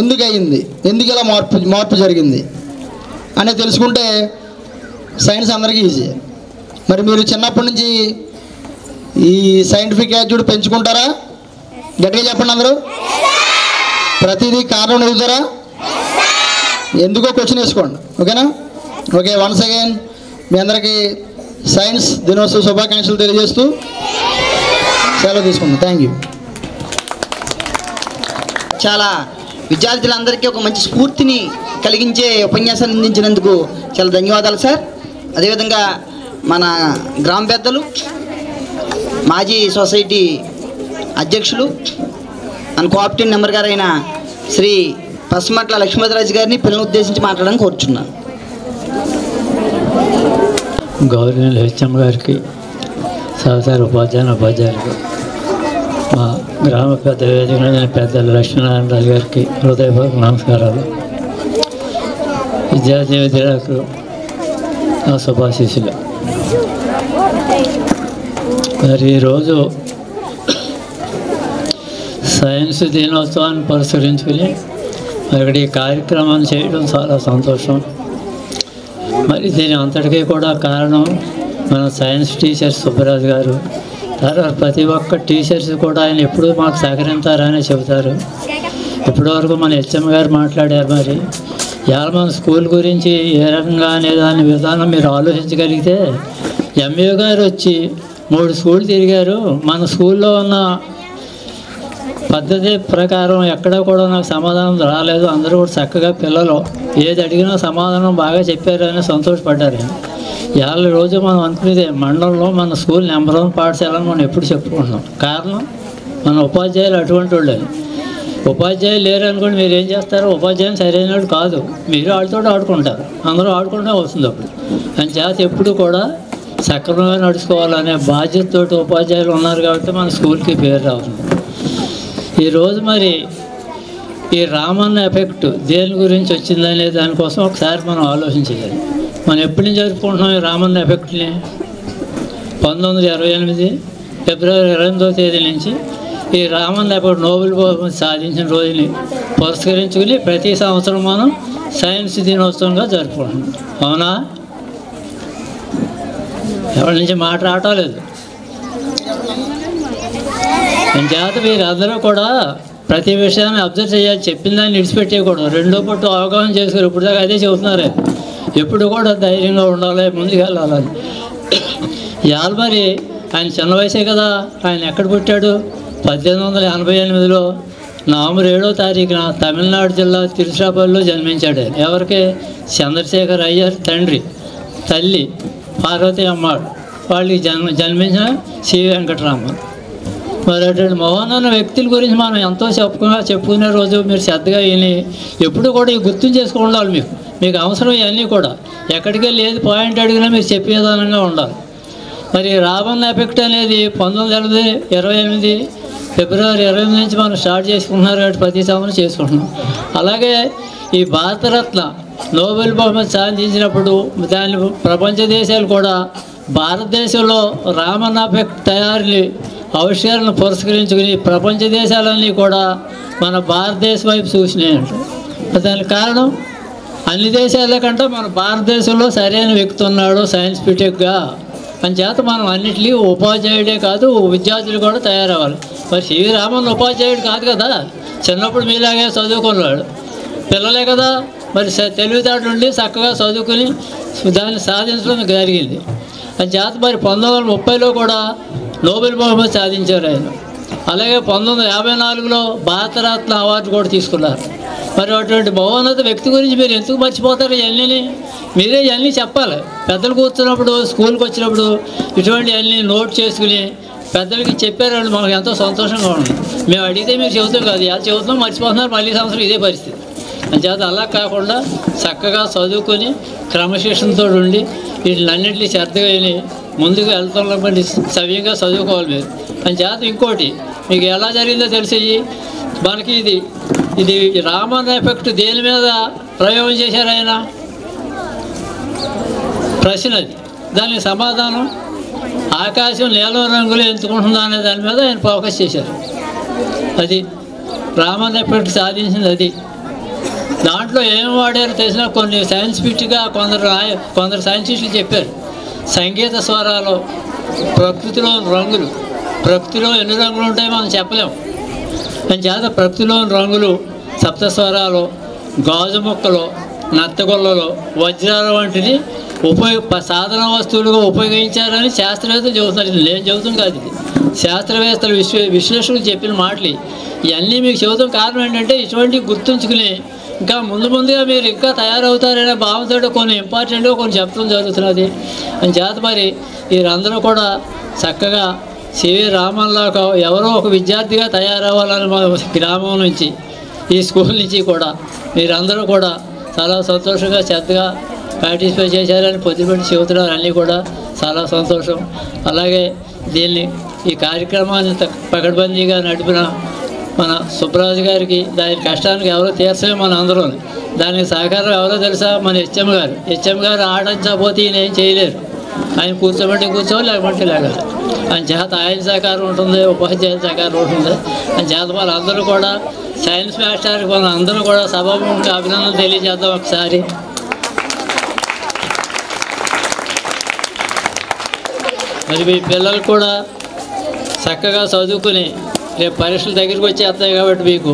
ఎందుకు అయ్యింది, ఎందుకు ఇలా మార్పు జరిగింది అనేది తెలుసుకుంటే సైన్స్ అందరికీ ఈజీ. మరి మీరు చిన్నప్పటి నుంచి ఈ సైంటిఫిక్ యాటిట్యూడ్ పెంచుకుంటారా? గట్టిగా చెప్పండి అందరూ. ప్రతిదీ కారణం ఎదుగుతారా? ఎందుకో క్వశ్చన్ వేసుకోండి. ఓకేనా? ఓకే, వన్స్ అగైన్ మీ అందరికీ సైన్స్ దినోత్సవ శుభాకాంక్షలు తెలియజేస్తూ సెలవు తీసుకుందాం. Thank you. చాలా విద్యార్థులందరికీ ఒక మంచి స్ఫూర్తిని కలిగించే ఉపన్యాసాలు అందించినందుకు చాలా ధన్యవాదాలు సార్. అదేవిధంగా మన గ్రామ పెద్దలు, మాజీ సొసైటీ అధ్యక్షులు అండ్ కోఆప్టివ్ నెంబర్ గారు అయిన శ్రీ పసుమట్ల లక్ష్మీరాజు గారిని పిల్లలను ఉద్దేశించి మాట్లాడడానికి కోరుచున్నాను. గౌరవనీయులు హెచ్ఎం గారికి, సహచార ఉపాధ్యాయులకు, మా గ్రామ పెద్ద వేదిక పెద్దలు లక్ష్మీనారాయణరాజు గారికి హృదయపూర్వక నమస్కారాలు. విద్యార్థులకు నా శుభాశీస్సులు. మరి ఈరోజు సైన్స్ దినోత్సవాన్ని పురస్కరించుకుని అక్కడ ఈ కార్యక్రమాన్ని చేయడం చాలా సంతోషం. మరి దీని అంతటికీ కూడా కారణం మన సైన్స్ టీచర్ సుబ్బరాజు గారు. తర్వాత ప్రతి ఒక్క టీచర్స్ కూడా ఆయన ఎప్పుడూ మాకు సహకరిస్తారని చెబుతారు. ఇప్పటివరకు మన హెచ్ఎం గారు మాట్లాడారు. మరి ఇవాళ మన స్కూల్ గురించి ఏ రకంగా అనే దాని విధానం మీరు ఆలోచించగలిగితే, ఎంఏ గారు వచ్చి 3 స్కూల్ తిరిగారు. మన స్కూల్లో ఉన్న పద్ధతి ప్రకారం ఎక్కడ కూడా నాకు సమాధానం రాలేదు. అందరూ కూడా చక్కగా పిల్లలు ఏది అడిగినా సమాధానం బాగా చెప్పారని సంతోషపడ్డారు. ఇవాళ రోజు మనం అనుకునేది మండలంలో మన స్కూల్ నెంబర్ 1 పాఠశాలని మనం ఎప్పుడు చెప్పుకుంటున్నాం. కారణం మన ఉపాధ్యాయులు అటువంటి వాళ్ళు. ఉపాధ్యాయులు లేరు అనుకోండి, మీరు ఏం చేస్తారు? ఉపాధ్యాయులు సరైన వాడు కాదు, మీరు వాళ్ళతో ఆడుకుంటారు, అందరూ ఆడుకుంటే వస్తుంది. అప్పుడు అని చేత ఎప్పుడు కూడా సక్రమంగా నడుచుకోవాలనే బాధ్యతతోటి ఉపాధ్యాయులు ఉన్నారు కాబట్టి మన స్కూల్కి పేరు రావుతుంది. ఈరోజు మరి ఈ రామన్న ఎఫెక్ట్ దేని గురించి వచ్చిందనే దానికోసం ఒకసారి మనం ఆలోచించాలి. మనం ఎప్పటి నుంచి జరుపుకుంటున్నాం ఈ రామన్న ఎఫెక్ట్ని? 1928 ఫిబ్రవరి 28వ తేదీ నుంచి ఈ రామన్న ఎఫెక్ట్ నోబెల్ బహుమతి సాధించిన రోజుని పురస్కరించుకుని ప్రతి సంవత్సరం మనం సైన్స్ దినోత్సవంగా జరుపుకుంటున్నాం. అవునా? ఎవరి నుంచి మాట రావటం లేదు. చేత మీరు అందరూ కూడా ప్రతి విషయాన్ని అబ్జర్వ్ చేయాలి, చెప్పిన దాన్ని విడిచిపెట్టేయకూడదు. రెండో పట్టు అవగాహన చేసుకోరు. ఇప్పుడు దాకా అదే చెబుతున్నారే, ఎప్పుడు కూడా ధైర్యంగా ఉండాలి, ముందుకు వెళ్ళాలని. ఇవాళ మరి ఆయన చిన్న వయసే కదా. ఆయన ఎక్కడ పుట్టాడు? 1888లో నవంబర్ 7వ తారీఖున తమిళనాడు జిల్లా తిరుచిరాపల్లిలో జన్మించాడు. ఎవరికి? చంద్రశేఖర్ అయ్యర్ తండ్రి, తల్లి పార్వతి అమ్మాడు. వాళ్ళకి జన్మించిన సి వెంకటరామన్. మరి అటువంటి మోహన్ అన్న వ్యక్తుల గురించి మనం ఎంతో చెప్పుకునే రోజు మీరు శ్రద్ధగా విని ఎప్పుడు కూడా ఈ గుర్తు చేసుకోవాలి. మీకు అవసరం ఇవన్నీ కూడా. ఎక్కడికి వెళ్ళి ఏది పాయింట్ అడిగినా మీరు చెప్పే విధానంగా ఉండాలి. మరి రామన్న ఎఫెక్ట్ అనేది 1928 ఫిబ్రవరి 28 నుంచి మనం స్టార్ట్ చేసుకుంటున్నారు కాబట్టి ప్రతి సంవత్సరం చేసుకుంటున్నాం. అలాగే ఈ భారతరత్న నోబెల్ బహుమతి సాధించినప్పుడు దాని ప్రపంచ దేశాలు కూడా భారతదేశంలో రామన్న ఎఫెక్ట్ తయారీ ఆవిష్కరణను పురస్కరించుకుని ప్రపంచ దేశాలన్నీ కూడా మన భారతదేశం వైపు చూసినాయంట. దానికి కారణం అన్ని దేశాల కంటే మన భారతదేశంలో సరైన వ్యక్తి ఉన్నాడు సైన్స్పిటిక్గా అని చేత మనం అన్నింటినీ ఉపాధ్యాయుడే కాదు విద్యార్థులు కూడా తయారవ్వాలి. మరి సివి రామన్ ఉపాధ్యాయుడు కాదు కదా, చిన్నప్పుడు మీలాగే చదువుకున్నాడు పిల్లలే కదా. మరి తెలివితేటలు ఉండి చక్కగా చదువుకుని దాన్ని సాధించడం జరిగింది. అని చేత మరి 1930లో కూడా నోబెల్ బహుమతి సాధించారు ఆయన. అలాగే 1954లో భారతరత్న అవార్డు కూడా తీసుకున్నారు. మరి అటువంటి మహోన్నత వ్యక్తి గురించి మీరు ఎందుకు మర్చిపోతారు? ఇవన్నీ మీరే ఇవన్నీ చెప్పాలి. పెద్దలు కూర్చున్నప్పుడు స్కూల్కి వచ్చినప్పుడు ఇటువంటి అన్నీ నోట్ చేసుకుని పెద్దలకి చెప్పారండి, మాకు ఎంతో సంతోషంగా ఉంది. మేము అడిగితే మీరు చెబుతాం కాదు, ఎలా చెబుతున్నాం మర్చిపోతున్నారు, మళ్ళీ సంవత్సరం ఇదే పరిస్థితి. అంచేత అలా కాకుండా చక్కగా చదువుకొని క్రమశిక్షణతో ఉండి వీటిలన్నింటినీ శ్రద్ధగా విని ముందుకు వెళ్తాం. బట్టి సవ్యంగా చదువుకోవాలి మీరు. అంచేత ఇంకోటి మీకు ఎలా జరిగిందో తెలిసి మనకి ఇది రామన్ ఎఫెక్ట్ దేని మీద ప్రయోగం చేశారు ఆయన? ప్రశ్న అది. దానికి సమాధానం ఆకాశం నీలం రంగులు ఎంచుకుంటుందా అనే దాని మీద ఆయన ఫోకస్ చేశారు. అది రామన్ ఎఫెక్ట్ సాధించింది. అది దాంట్లో ఏం వాడారో తెలిసిన కొన్ని సైన్స్పిటిక్గా కొందరు సైంటిస్టులు చెప్పారు. సంగీత స్వరాలు, ప్రకృతిలో రంగులు, ప్రకృతిలో ఎన్ని రంగులు ఉంటాయో మనం చెప్పలేము. అని చేత ప్రకృతిలోని రంగులు, సప్తస్వరాలు, గాజు ముక్కలు, నత్తగొల్లలో వజ్రాలు వంటిది సాధన వస్తువులుగా ఉపయోగించారని శాస్త్రవేత్తలు చెబుతున్నారు. ఇది నేను చెబుతాం కాదు, ఇది శాస్త్రవేత్తలు విశ్లేషకులు చెప్పిన మాటలు. ఇవన్నీ మీకు చెబుతాం కారణం ఏంటంటే ఇటువంటి గుర్తుంచుకుని ఇంకా ముందుగా మీరు ఇంకా తయారవుతారనే భావంతో కొన్ని ఇంపార్టెంట్గా కొన్ని చెప్పడం జరుగుతున్నది. అని చేత మరి వీరందరూ కూడా చక్కగా సివి రామన్లాగా ఎవరో ఒక విద్యార్థిగా తయారవ్వాలని మా గ్రామం నుంచి ఈ స్కూల్ నుంచి కూడా మీరందరూ కూడా చాలా సంతోషంగా శ్రద్ధగా పార్టిసిపేట్ చేశారని పొద్దుపెట్టి చెబుతున్నారు. అన్నీ కూడా చాలా సంతోషం. అలాగే ఈ కార్యక్రమాన్ని పకడ్బందీగా నడిపిన మన సుబ్బరాజు గారికి, దాని కష్టానికి ఎవరో తీర్చలే మన అందరూ. దానికి సహకారం ఎవరో తెలుసా? మన హెచ్ఎం గారు ఆడించకపోతే ఈయన ఏం చేయలేరు. ఆయన కూర్చోబట్టి కూర్చోవాలి, లేకపోతే లేగదు. ఆయన చేత ఆయన సహకారం ఉంటుంది, ఉపాధ్యాయుల సహకారం ఉంటుంది. ఆయన చేత వాళ్ళందరూ కూడా సైన్స్ మాస్టర్కి మన అందరూ కూడా సభాముఖంగా అభినందనలు తెలియజేద్దాం ఒకసారి. మరి మీ పిల్లలు కూడా చక్కగా చదువుకుని రేపు పరీక్షల దగ్గరికి వచ్చేస్తాయి కాబట్టి మీకు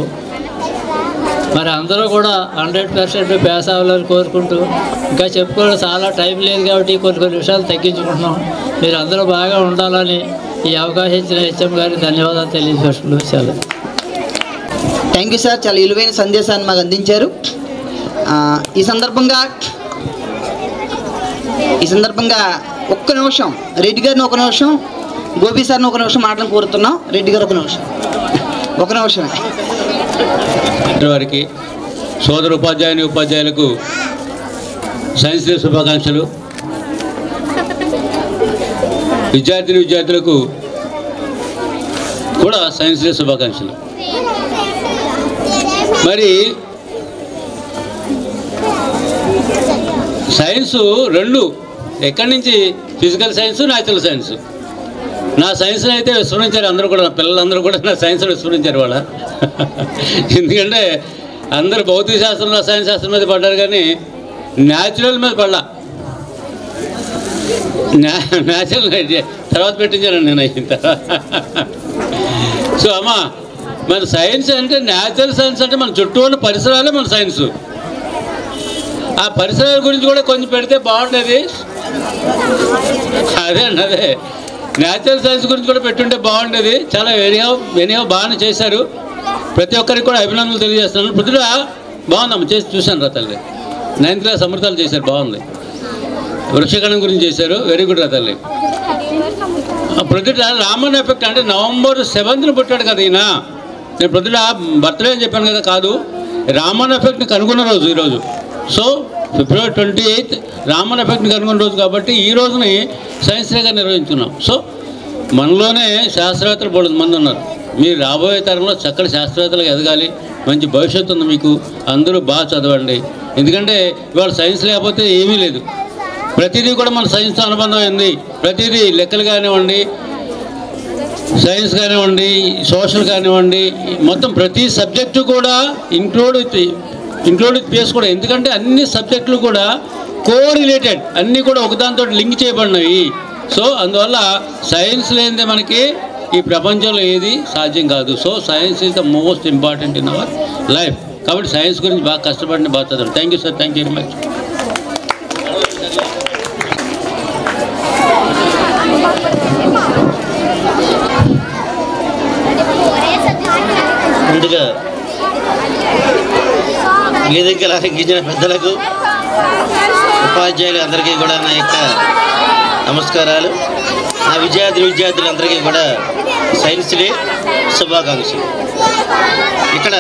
మరి అందరూ కూడా 100% పాస్ అవ్వాలని కోరుకుంటూ, ఇంకా చెప్పుకోవడం చాలా టైం లేదు కాబట్టి కొన్ని విషయాలు తగ్గించుకుంటున్నాం. మీరు అందరూ బాగా ఉండాలని ఈ అవకాశం ఇచ్చిన హెచ్ఎం గారికి ధన్యవాదాలు తెలియజేసుకుంటూ సెలవు. థ్యాంక్ యూ సార్, చాలా విలువైన సందేశాన్ని మాకు అందించారు. ఈ సందర్భంగా ఒక్క నిమిషం రెడ్డి గారిని, ఒక నిమిషం గోపి సార్ని ఒక నిమిషం మాటలు కోరుతున్నాం. రెడ్డి గారు ఒక నిమిషమే. వారికి సోదర ఉపాధ్యాయులకు సైన్స్ డే శుభాకాంక్షలు. విద్యార్థులకు కూడా సైన్స్ డే శుభాకాంక్షలు. మరి సైన్సు రెండు, ఎక్కడి నుంచి ఫిజికల్ సైన్స్, న్యాచురల్ సైన్స్. నా సైన్స్ని అయితే విస్మరించారు అందరూ కూడా, నా పిల్లలందరూ కూడా నా సైన్స్ని విస్మరించారు వాళ్ళ. ఎందుకంటే అందరూ భౌతిక శాస్త్రంలో సైన్స్ శాస్త్రం మీద పడ్డారు కానీ న్యాచురల్ మీద పడ్డా. న్యాచురల్ తర్వాత పెట్టించానండి నేను అయిన తర్వాత. సో అమ్మా, మన సైన్స్ అంటే న్యాచురల్ సైన్స్ అంటే మన చుట్టూ ఉన్న పరిసరాలే మన సైన్సు. ఆ పరిసరాల గురించి కూడా కొంచెం పెడితే బాగుండేది. అదే న్యాచురల్ సైన్స్ గురించి కూడా పెట్టుంటే బాగుండేది. చాలా వెనిహో బాగానే చేశారు. ప్రతి ఒక్కరికి కూడా అభినందనలు తెలియజేస్తున్నాను. పొద్దున బాగుందమ్మ, చేసి చూశాను రా తల్లి. 9th క్లాస్ అమృతాలు చేశారు, బాగుంది. వృక్షగణం గురించి చేశారు, వెరీ గుడ్ రా తల్లి. ప్రొద్దుట రామన్ ఎఫెక్ట్ అంటే November 7th పుట్టాడు కదా ఈయన. నేను ప్రొద్దుట బర్త్డే అని చెప్పాను కదా, కాదు, రామన్ ఎఫెక్ట్ని కనుగొన్న రోజు ఈరోజు. సో February 28th రామన్ ఎఫెక్ట్ని కనుగొన్న రోజు కాబట్టి ఈ రోజుని సైన్స్ డేగా నిర్వహించుకున్నాం. సో మనలోనే శాస్త్రవేత్తలు బోలెడు మంది ఉన్నారు. మీరు రాబోయే తరంలో చక్కటి శాస్త్రవేత్తలకు ఎదగాలి, మంచి భవిష్యత్తు ఉంది మీకు. అందరూ బాగా చదవండి. ఎందుకంటే ఇవాళ సైన్స్ లేకపోతే ఏమీ లేదు. ప్రతిదీ కూడా మన సైన్స్తో అనుబంధం అయింది. ప్రతిదీ లెక్కలు కానివ్వండి, సైన్స్ కానివ్వండి, సోషల్ కానివ్వండి, మొత్తం ప్రతి సబ్జెక్టు కూడా ఇంక్లూడ్ చేసుకోవడం. ఎందుకంటే అన్ని సబ్జెక్టులు కూడా కోరిలేటెడ్, అన్నీ కూడా ఒకదానితో లింక్ చేయబడినవి. సో అందువల్ల సైన్స్ లేనిదే మనకి ఈ ప్రపంచంలో ఏది సాధ్యం కాదు. So science is the most important in our life. కాబట్టి సైన్స్ గురించి బాగా కష్టపడిన బాగా చదవండి. Thank you sir, thank you very much. ముందుగా వేదికలు అలంకించిన పెద్దలకు, ఉపాధ్యాయులు అందరికీ కూడా నా యొక్క నమస్కారాలు. నా విద్యార్థులందరికీ కూడా సైన్స్ డే శుభాకాంక్షలు. ఇక్కడ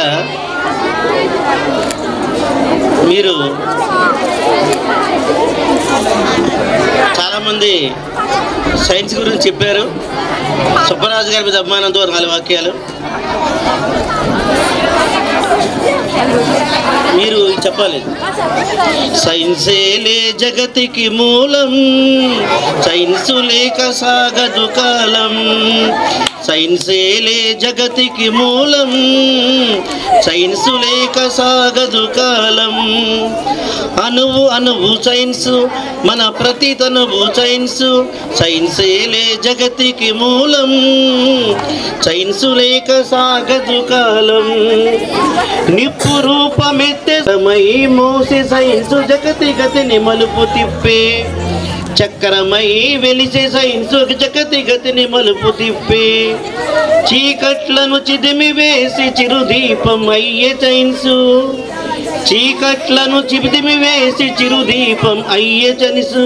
మీరు చాలామంది సైన్స్ గురించి చెప్పారు. సుబ్బరాజు గారి మీద అభిమానంతో 4 వాక్యాలు మీరు చెప్పాలి. సైన్సేలే జగతికి మూలం, సైన్సు లేక సాగదు కాలం. సైన్సేలే జగతికి మూలం, సైన్సు లేక సాగదు కాలం. అణువు అణువు సైన్సు, మన ప్రతి తనువు సైన్సు. సైన్సేలే జగతికి మూలం, సైన్సు లేక సాగదు కాలం. నిప్పు రూపమెత్తే సమై మోసి సైన్సు జగతి గతిని మలుపు తిప్పే. చక్రమై వెలిసే సైన్సు జగతి గతిని మలుపు తిప్పే. చీకట్లను చిదిమి వేసి చిరుదీపం అయ్యే సైన్సు. చీకట్లను చిదిమి వేసి చిరుదీపం అయ్యే సైన్సు.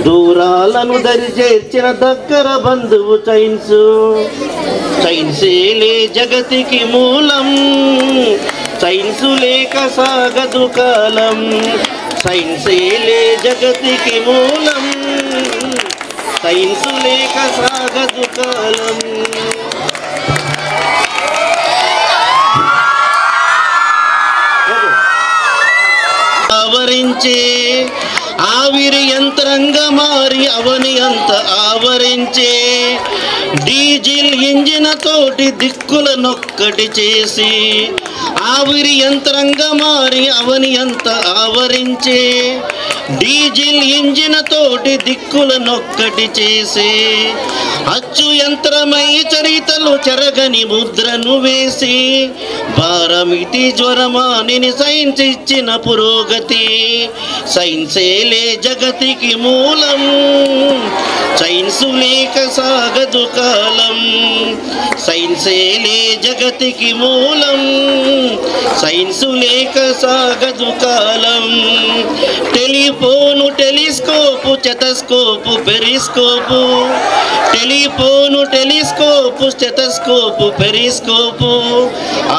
దూరాలను దరి చేర్చిన దగ్గర బంధువు సైన్సు. సైన్సేలే జగతికి మూలం, సైన్సు లేక సాగదు కాలం. సైన్సేలే జగతికి మూలం, సైన్సు లేక సాగదు కాలం. ఆవరించే ఆవిరి యంత్రంగా మారి అవని అంత ఆవరించే. డీజిల్ ఇంజిన్ తోటి దిక్కులనొక్కటి చేసి ఆవిరి యంత్రంగా మారి అవని అంత ఆవరించే. డీజిల్ ఇంజిన్ తోటి దిక్కులనొక్కటి చేసి అచ్చు యంత్రమై చరితలు చెరగని ముద్రను వేసి భారమిటి జ్వరమానిని సైన్స్ ఇచ్చిన పురోగతి సైన్సేలే జగతికి మూలం సైన్సు లేక సాగదు కాలం సైన్సేలే జగతికి మూలం సైన్సు లేక సాగదు కాలం telephone telescope stethoscope periscope telephone telescope stethoscope periscope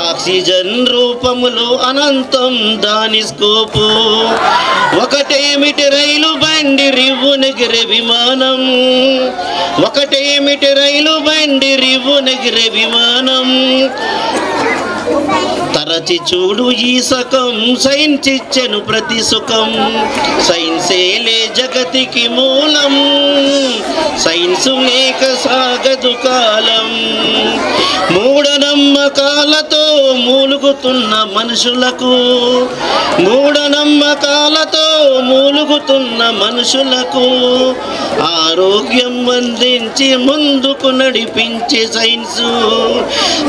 oxygen రూపములో అనంతం దాని స్కోపు ఒకటేమిటి రైలు బండి రివ్వునెగిరే విమానం ఒకటేమిటి రైలు బండి రివ్వునెగిరే విమానం తరచి చూడు ఈ సకం సైన్స్ ఇచ్చెను ప్రతి సుఖం సైన్సేలే జగతికి మూలం సైన్సు లేక సాగదు కాలం మూఢనమ్మకాలతో మూలుగుతున్న మనుషులకు మూఢనమ్మకాలతో మూలుగుతున్న మనుషులకు ఆరోగ్యం అందించి ముందుకు నడిపించే సైన్సు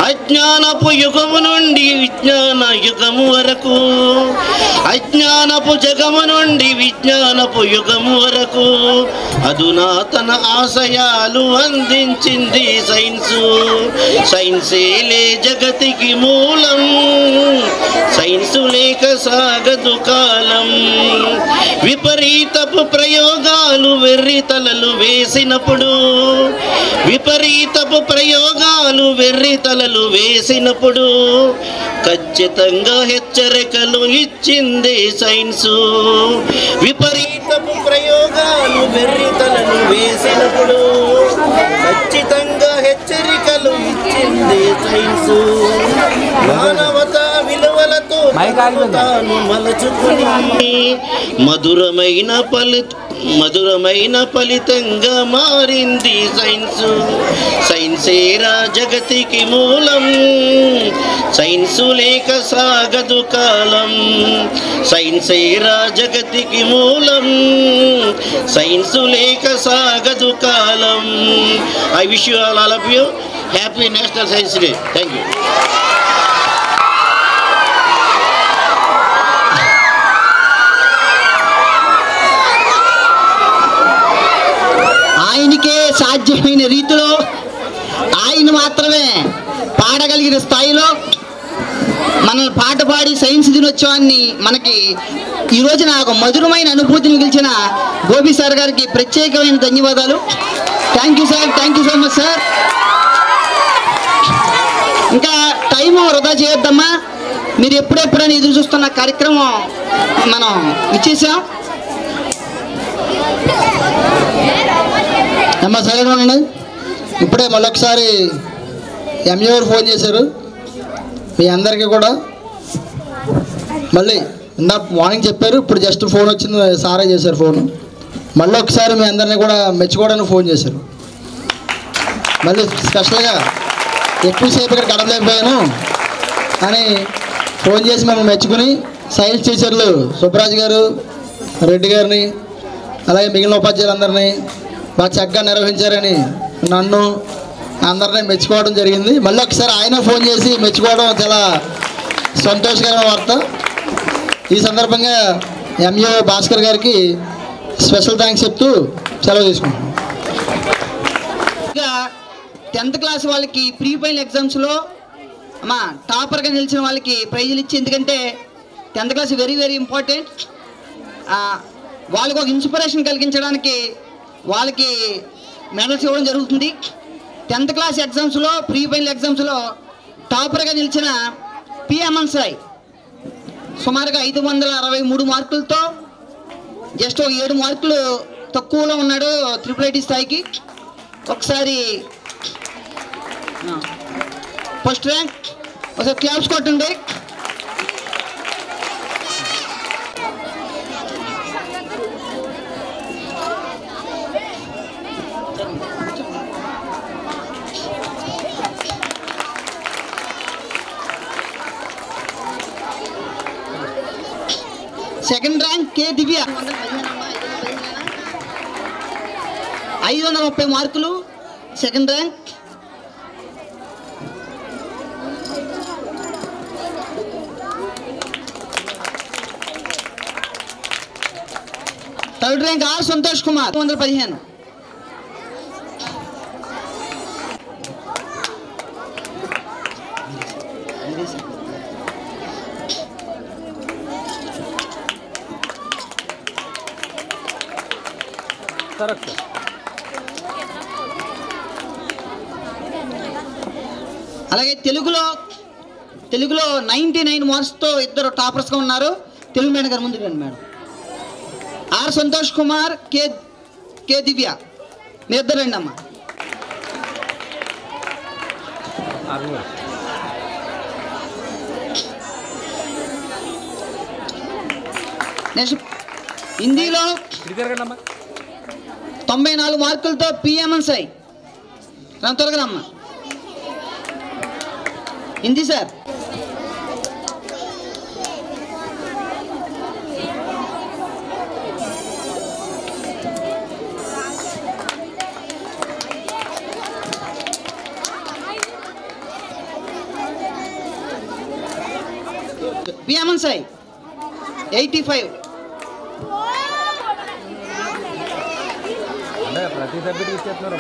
అజ్ఞానపు యుగము నుండి విజ్ఞాన యుగము వరకు అజ్ఞానపు జగము నుండి విజ్ఞానపు యుగము వరకు అధునాతన ఆశయాలు అందించింది సైన్సు సైన్సేలే జగతికి మూలం సైన్సు లేక సాగదు కాలం విపరీతపు ప్రయోగాలు వెర్రితలలు వేసినప్పుడు విపరీతపు ప్రయోగాలు వెర్రితలలు వేసినప్పుడు ఖచ్చితంగా హెచ్చరికలు ఇచ్చింది సైన్సు విపరీతపు ప్రయోగాలు వెర్రితలను వేసినప్పుడు ఖచ్చితంగా హెచ్చరికలు ఇచ్చింది సైన్సు మానవతా విలువలతో తాను మలచుకుని మధురమైన ఫలితంగా మారింది సైన్సు సైన్సేరా జగతికి మూలం సైన్సు లేక సాగదు కాలం సైన్సేరా జగతికి మూలం సైన్సు లేక సాగదు కాలం I wish you all of you happy national science day thank you ఆయనకే సాధ్యమైన రీతిలో ఆయన మాత్రమే పాడగలిగిన స్థాయిలో మన పాట పాడి సైన్స్ దినోత్సవాన్ని మనకి ఈ రోజున ఒక మధురమైన అనుభూతిని మిగిల్చిన గోపి సార్ గారికి ప్రత్యేకమైన ధన్యవాదాలు thank you sir thank you so much sir ఇంకా టైం వృధా చేయొద్దమ్మా మీరు ఎప్పుడెప్పుడైనా ఎదురు చూస్తున్న కార్యక్రమం మనం ఇచ్చేసాం అమ్మ సరే ఉండండి ఇప్పుడే మళ్ళొకసారి ఎంఏ గారు ఫోన్ చేశారు మీ అందరికీ కూడా మళ్ళీ ఇందా మార్నింగ్ చెప్పారు ఇప్పుడు జస్ట్ ఫోన్ వచ్చింది సారే చేశారు ఫోను మళ్ళీ ఒకసారి మీ అందరినీ కూడా మెచ్చుకోవడానికి ఫోన్ చేశారు మళ్ళీ స్పెషల్గా ఎక్కువసేపు ఇక్కడ గడపలేకపోయాను అని ఫోన్ చేసి మమ్మల్ని మెచ్చుకుని సైన్స్ టీచర్లు సుబ్బరాజు గారు రెడ్డి గారిని అలాగే మిగిలిన ఉపాధ్యాయులందరినీ బాగా చక్కగా నిర్వహించారని నన్ను అందరినీ మెచ్చుకోవడం జరిగింది మళ్ళీ ఒకసారి ఆయన ఫోన్ చేసి మెచ్చుకోవడం చాలా సంతోషకరమైన వార్త ఈ సందర్భంగా ఎంఏ భాస్కర్ గారికి స్పెషల్ థ్యాంక్స్ చెప్తూ సెలవు తీసుకుంటాం ఇంకా 10th క్లాస్ వాళ్ళకి ప్రీ ఫైనల్ ఎగ్జామ్స్లో అమ్మా టాపర్గా నిలిచిన వాళ్ళకి ప్రైజులు ఇచ్చి ఎందుకంటే 10th class very very important వాళ్ళకు ఒక ఇన్స్పిరేషన్ కలిగించడానికి వాళ్ళకి మెడల్స్ ఇవ్వడం జరుగుతుంది 10th క్లాస్ ఎగ్జామ్స్లో ప్రీ ఫైనల్ ఎగ్జామ్స్లో టాపర్గా నిలిచిన పి అమన్ సాయి సుమారుగా 563 మార్కులతో జస్ట్ ఒక 7 మార్కులు తక్కువలో ఉన్నాడు IIIT స్థాయికి ఒకసారి ఫస్ట్ ర్యాంక్ ఒకసారి క్లాప్స్ కొట్టండి సెకండ్ ర్యాంక్ కే దివ్య 530 మార్కులు second rank. Third rank are Santosh Kumar 215. అలాగే తెలుగులో 99 మార్క్స్తో ఇద్దరు టాపర్స్గా ఉన్నారు. తెలుగు మేడం గారు ముందుకు రండి మేడం. ఆర్ సంతోష్ కుమార్ కే దివ్య మీ ఇద్దరు రండి అమ్మా. నెక్స్ట్ హిందీలో 94 మార్కులతో పిఎంఎన్సై త్వరగా రమ్మా. హిందీ సార్. పిఎంఎన్సై 85. ప్రతి సబ్జెక్ట్ ఇచ్చేస్తున్నారు.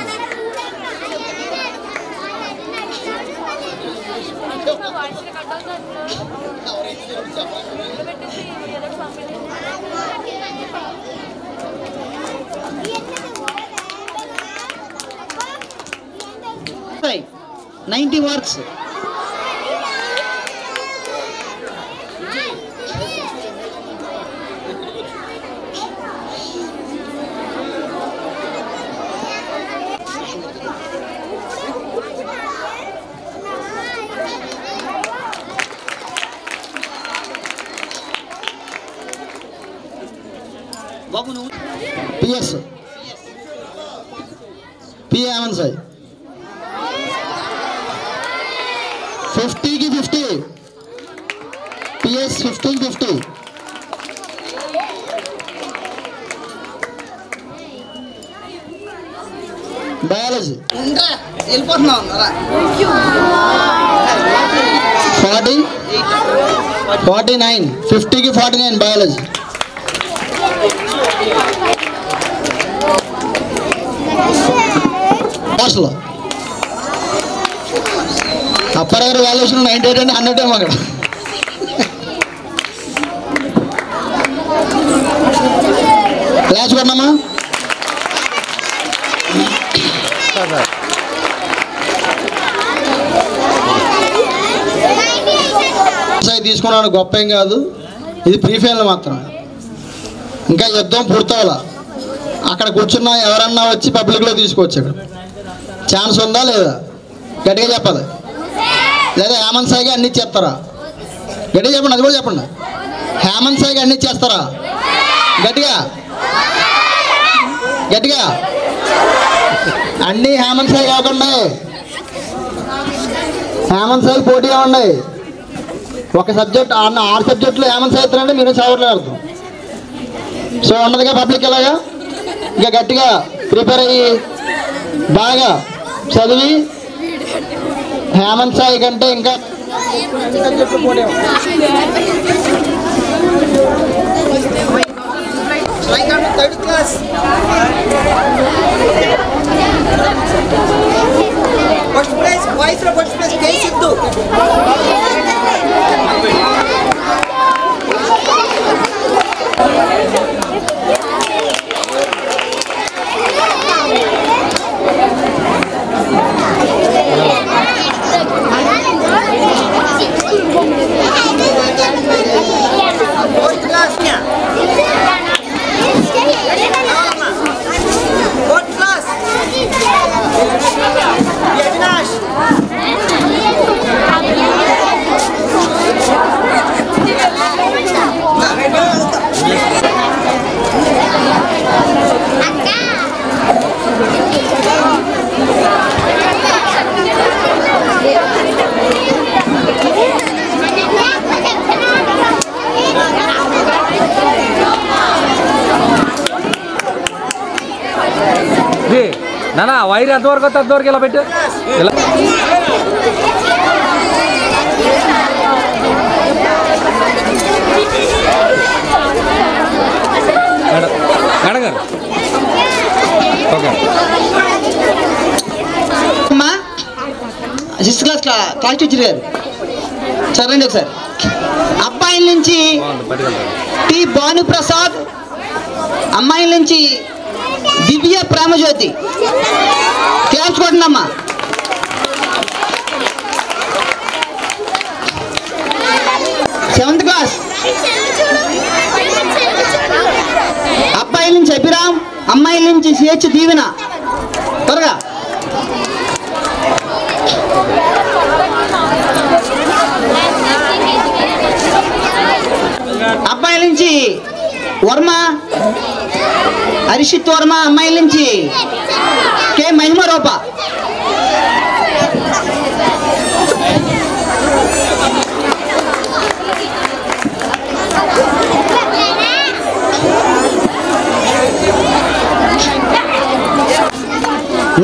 Right. 90 marks. PS PMNSI 50 की 50 PS 50 की 50 బయాలజీ వెళ్ళిపోతున్నాం 49 50 की 49 బయాలజీ. అసలు అప్పర్ గారు వాల్యుయేషన్ 98 అంటే 100 ఏమో అక్కడ. క్లాస్ కొన్నామా తీసుకున్నాను, గొప్ప ఏం కాదు. ఇది ప్రీఫెయిల్ మాత్రం. ఇంకా యుద్ధం పూర్తవలా. అక్కడ కూర్చున్నా ఎవరన్నా వచ్చి పబ్లిక్లో తీసుకోవచ్చు. అక్కడ ఛాన్స్ ఉందా లేదా గట్టిగా చెప్పదు. లేదా హేమంత్ సాయిగా అన్ని ఇచ్చేస్తారా? గట్టిగా చెప్పండి. అది కూడా చెప్పండి. హేమంత్ సాయిగా అన్ని ఇచ్చేస్తారా? గట్టిగా గట్టిగా అన్నీ హేమంత్ సాయి కాకుండా హేమంత్ సాయి పోటీగా ఉన్నాయి. ఒక సబ్జెక్ట్ 6 సబ్జెక్టులు హేమంత్ సాయి ఇస్తారంటే మీరు చదవట్లేదు అర్థం. సో ఉన్నదిగా పబ్లిక్ ఎలాగా ఇంకా గట్టిగా ప్రిపేర్ అయ్యి బాగా చదివి హేమంత్ సాయి కంటే ఇంకా third class first prize boys లో first prize K Siddhu. Fourth class Avinash నానా వైర్ ఎంతవరకు వస్తే అంతవరకు ఇలా పెట్టు ఇలా మేడం గారు ఓకే అమ్మా 6th క్లాస్ క్లాస్ టీచర్ గారు చదవండి ఒకసారి. అబ్బాయిల నుంచి టి భానుప్రసాద్, అమ్మాయిల నుంచి దివ్య ప్రేమజ్యోతి. క్లాస్ కొట్టండమ్మా. సెవెంత్ క్లాస్ అబ్బాయిల నుంచి అభిరామ్, అమ్మాయిల నుంచి సిహెచ్ దీవెన. త్వరగా అబ్బాయిల నుంచి వర్మ, హరిషిత్ వర్మ, అమ్మాయిల నుంచి కే మహిమ రూప.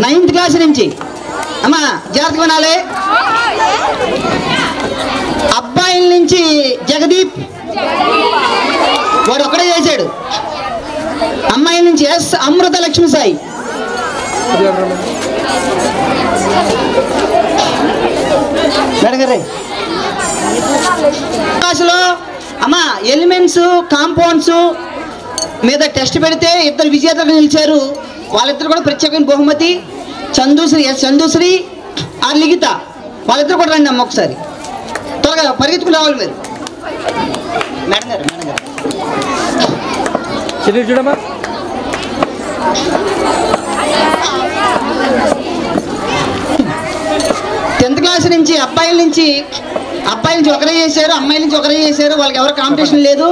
నైన్త్ క్లాస్ నుంచి అమ్మా జాగ్రత్తగా వినాలి. అబ్బాయిల నుంచి జగదీప్, వాడు ఒక్కడే చేశాడు. అమ్మాయిల నుంచి ఎస్ అమృత లక్ష్మి సాయి. క్లాసులో అమ్మా ఎలిమెంట్స్ కాంపౌండ్స్ మీద టెస్ట్ పెడితే ఇద్దరు విజేతలు నిలిచారు. వాళ్ళిద్దరు కూడా ప్రత్యేకమైన బహుమతి. చందుశ్రీ, ఎస్ చందుశ్రీ, ఆర్ లిఖిత, వాళ్ళిద్దరు కూడా రండి అమ్మ ఒకసారి. త్వరగా పరిగెత్తుకుని రావాలి మీరు. మేడం గారు, మేడం గారు చూడమ్మా. టెన్త్ క్లాస్ నుంచి అబ్బాయిల నుంచి ఒకరే చేశారు, అమ్మాయిల నుంచి ఒకరే చేశారు. వాళ్ళకి ఎవరు కాంపిటీషన్ లేదు.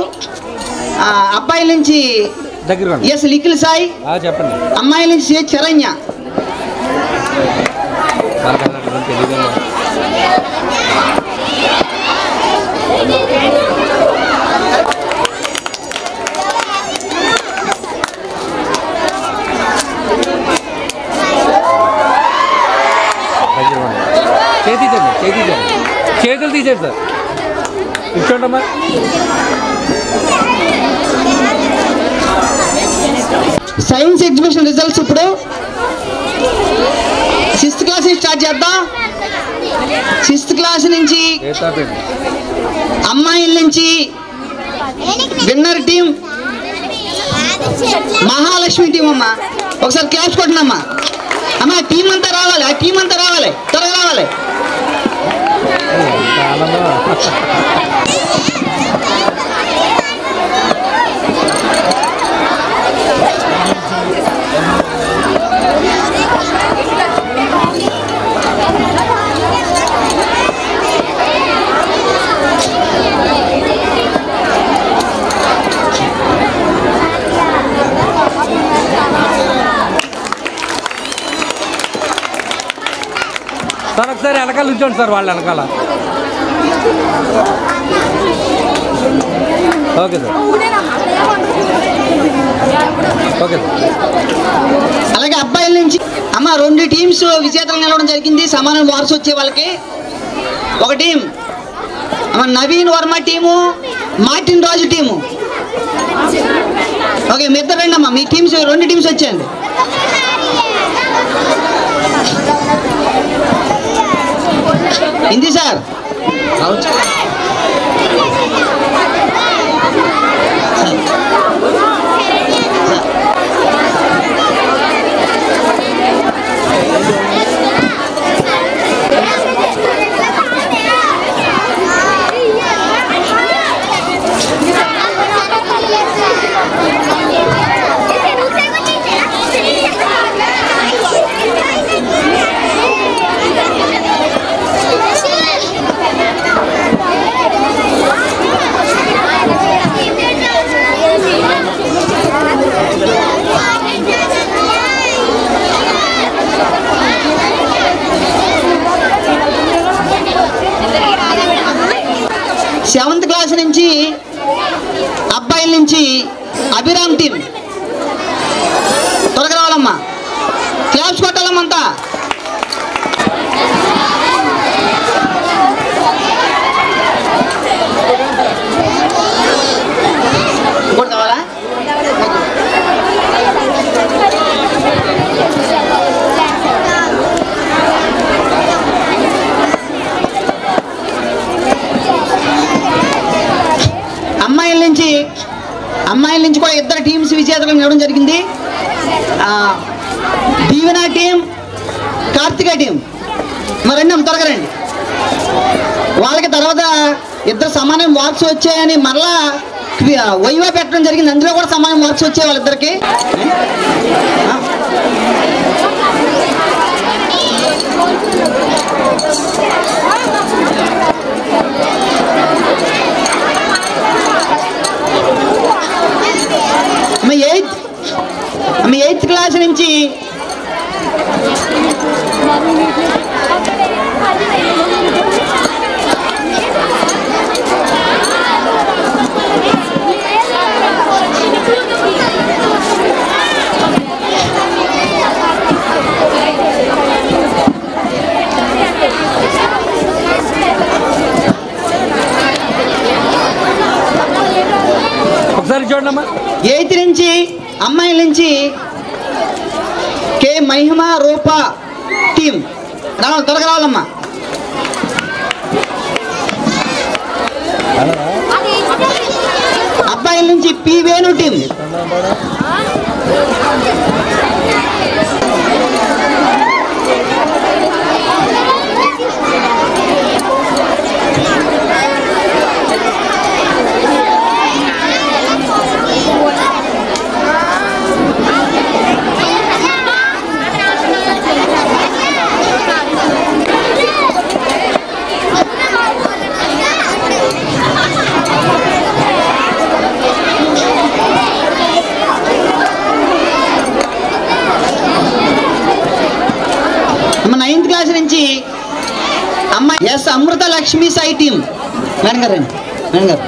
అబ్బాయిల నుంచి ఎస్ లిఖిల్ సాయి, చెప్పండి. అమ్మాయిల నుంచి చరణ్య. చేతులు తీసేది సార్. కూర్చోండమ్మా. సైన్స్ ఎగ్జిబిషన్ రిజల్ట్స్ ఇప్పుడు 6th క్లాస్ నుంచి స్టార్ట్ చేద్దాం. 6th క్లాస్ నుంచి అమ్మాయిల నుంచి విన్నర్ టీం మహాలక్ష్మి టీం. అమ్మా ఒకసారి క్లాస్ కొట్టనమ్మా. అమ్మా టీం అంతా రావాలి, ఆ టీం అంతా రావాలి, త్వరగా రావాలి. సార్ ఒకసారి వెనకాల ఉంచండి సార్, వాళ్ళు వెనకాల. Okay sir, okay sir. అలాగే అబ్బాయిల నుంచి అమ్మ 2 టీమ్స్ విజేతలు నిలవడం జరిగింది. సమానం వారసు వచ్చే వాళ్ళకి. ఒక టీం అమ్మ నవీన్ వర్మ టీము, మార్టిన్ రాజు టీము. ఓకే మీ ఇద్దరు రండి అమ్మా. మీ టీమ్స్ 2 టీమ్స్ వచ్చాయండి. హిందీ సార్ సెవెంత్ క్లాస్ నుంచి అబ్బాయిల నుంచి అభిరామ్ టీం. త్వరగా రావాలమ్మా. క్లాస్ కొట్ట రావాలమ్మంతా. ఇంకోటి కావాలా? అమ్మాయిల నుంచి కూడా ఇద్దరు టీమ్స్ విజేతలను ఇవ్వడం జరిగింది. దీవెన టీం, కార్తిక టీం. మరి రండి, త్వరగా రండి. వాళ్ళకి తర్వాత ఇద్దరు సమానం మార్క్స్ వచ్చాయని మరలా వైవా పెట్టడం జరిగింది. అందులో కూడా సమానం మార్క్స్ వచ్చాయి వాళ్ళిద్దరికి. మీ 8th క్లాస్ నుంచి ఒకసారి చూడమ్మా. 8th నుంచి అమ్మాయిల నుంచి కే మహిమ రూప టీం రావాలి, త్వరగా రావాలమ్మా. అబ్బాయిల నుంచి పి వేణు టీం. నుంచి అమ్మాయి ఎస్ అమృత లక్ష్మి సాయి టీం. మేడం గారు రండి, మేడం గారు.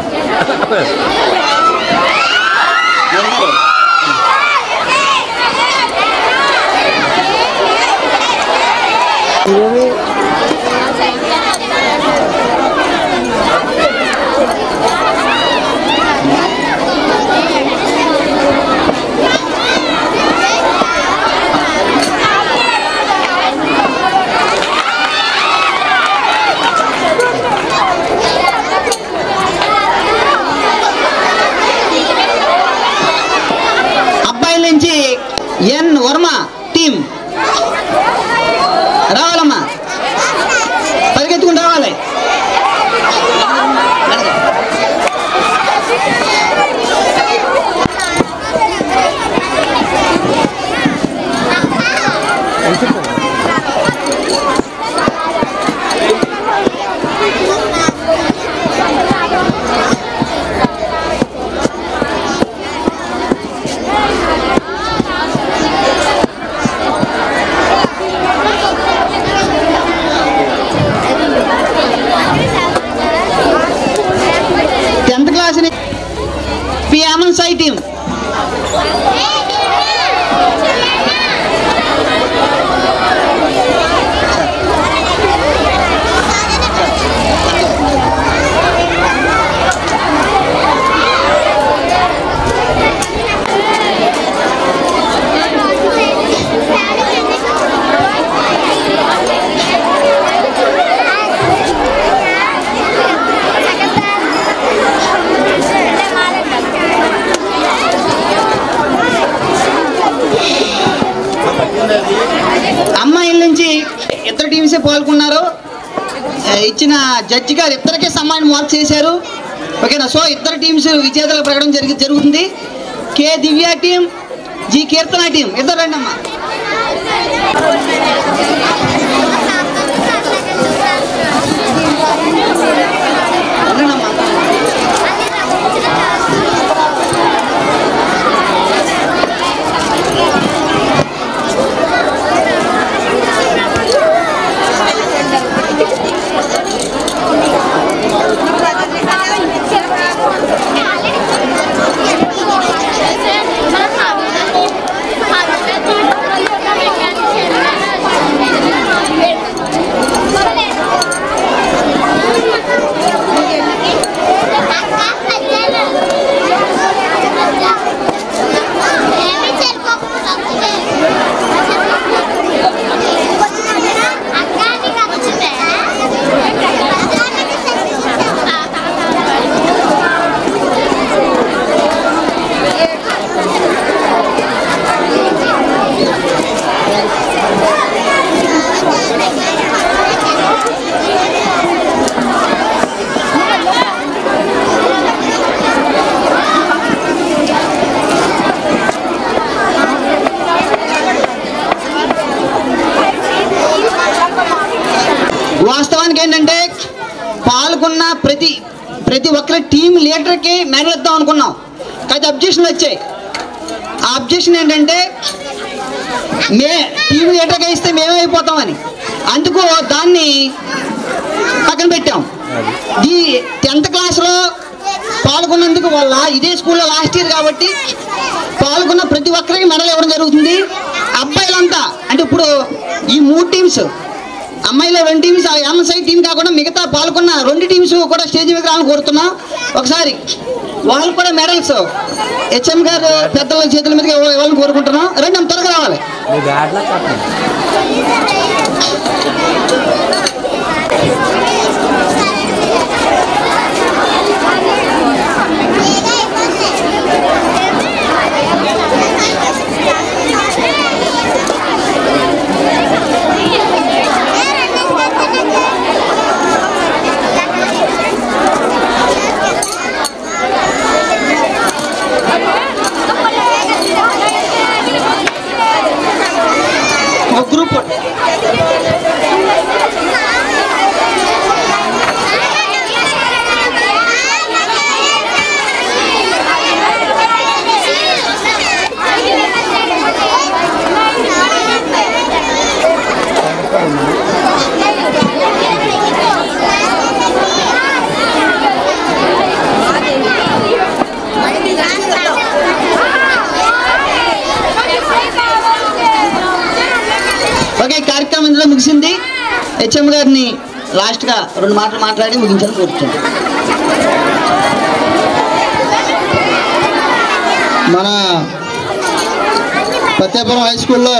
ఎన్ వర్మ టీం రావాలమ్మా, పరిగెత్తుకుని రావాలి. పియామన్ సాయి టీం. అమ్మాయిల నుంచి ఇద్దరు టీమ్సే పాల్గొన్నారు. ఇచ్చిన జడ్జి గారు ఇద్దరికే సమానం మార్క్స్ చేశారు. ఓకేనా? సో ఇద్దరు టీమ్స్ విజేతలు ప్రకటన జరుగుతుంది. కే దివ్య టీం, జి కీర్తన టీం. ఇద్దరు రండి అమ్మా. పాల్గొన్న ప్రతి ఒక్కరి టీం లీడర్కి మెడల్ ఇద్దాం అనుకున్నాం. కానీ అబ్జెక్షన్లు వచ్చాయి. ఆ అబ్జెక్షన్ ఏంటంటే టీం లీడర్గా ఇస్తే మేమైపోతామని. అందుకు దాన్ని పక్కన పెట్టాం. 10th క్లాస్లో పాల్గొన్నందుకు వల్ల ఇదే స్కూల్లో లాస్ట్ ఇయర్ కాబట్టి పాల్గొన్న ప్రతి ఒక్కరికి మెడల్ ఇవ్వడం జరుగుతుంది. అబ్బాయిలంతా అంటే ఇప్పుడు ఈ 3 టీమ్స్, అమ్మాయిలో 2 టీమ్స్, ఎంఎస్ఐ టీం కాకుండా మిగతా పాల్గొన్న 2 టీమ్స్ కూడా స్టేజ్ మీద రావాలని కోరుతున్నాం. ఒకసారి వాళ్ళు కూడా మెడల్స్ హెచ్ఎం గారు పెద్దల చేతుల మీదకి ఇవ్వాలని కోరుకుంటున్నాం. రండి త్వరగా రావాలి. గ్రూప్ కార్యక్రమం ఇందులో ముగిసింది. హెచ్ఎం గారిని లాస్ట్గా 2 మాటలు మాట్లాడి ముగించాలని కోరుతున్నాను. మన పత్తేపురం హై స్కూల్లో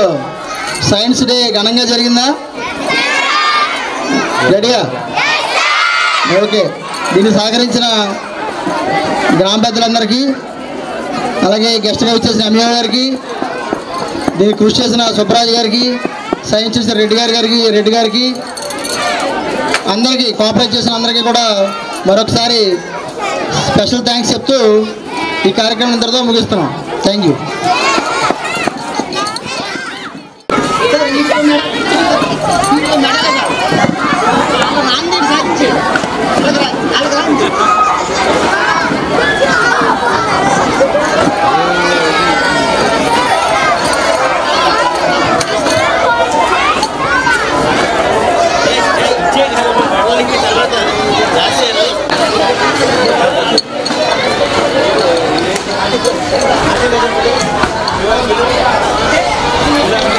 సైన్స్ డే ఘనంగా జరిగిందా? రెడీగా? ఓకే. దీన్ని సహకరించిన గ్రామ పెద్దలందరికీ, అలాగే గెస్ట్గా వచ్చేసిన ఎంఏ గారికి, దీన్ని కృషి చేసిన సుబ్బరాజు గారికి, సైన్స్ చేసిన రెడ్డి గారికి అందరికీ, కోఆపరేట్ చేసిన అందరికీ కూడా మరొకసారి స్పెషల్ థ్యాంక్స్ చెప్తూ ఈ కార్యక్రమం ఇంతటితో ముగిస్తున్నాం. Thank you. Gracias.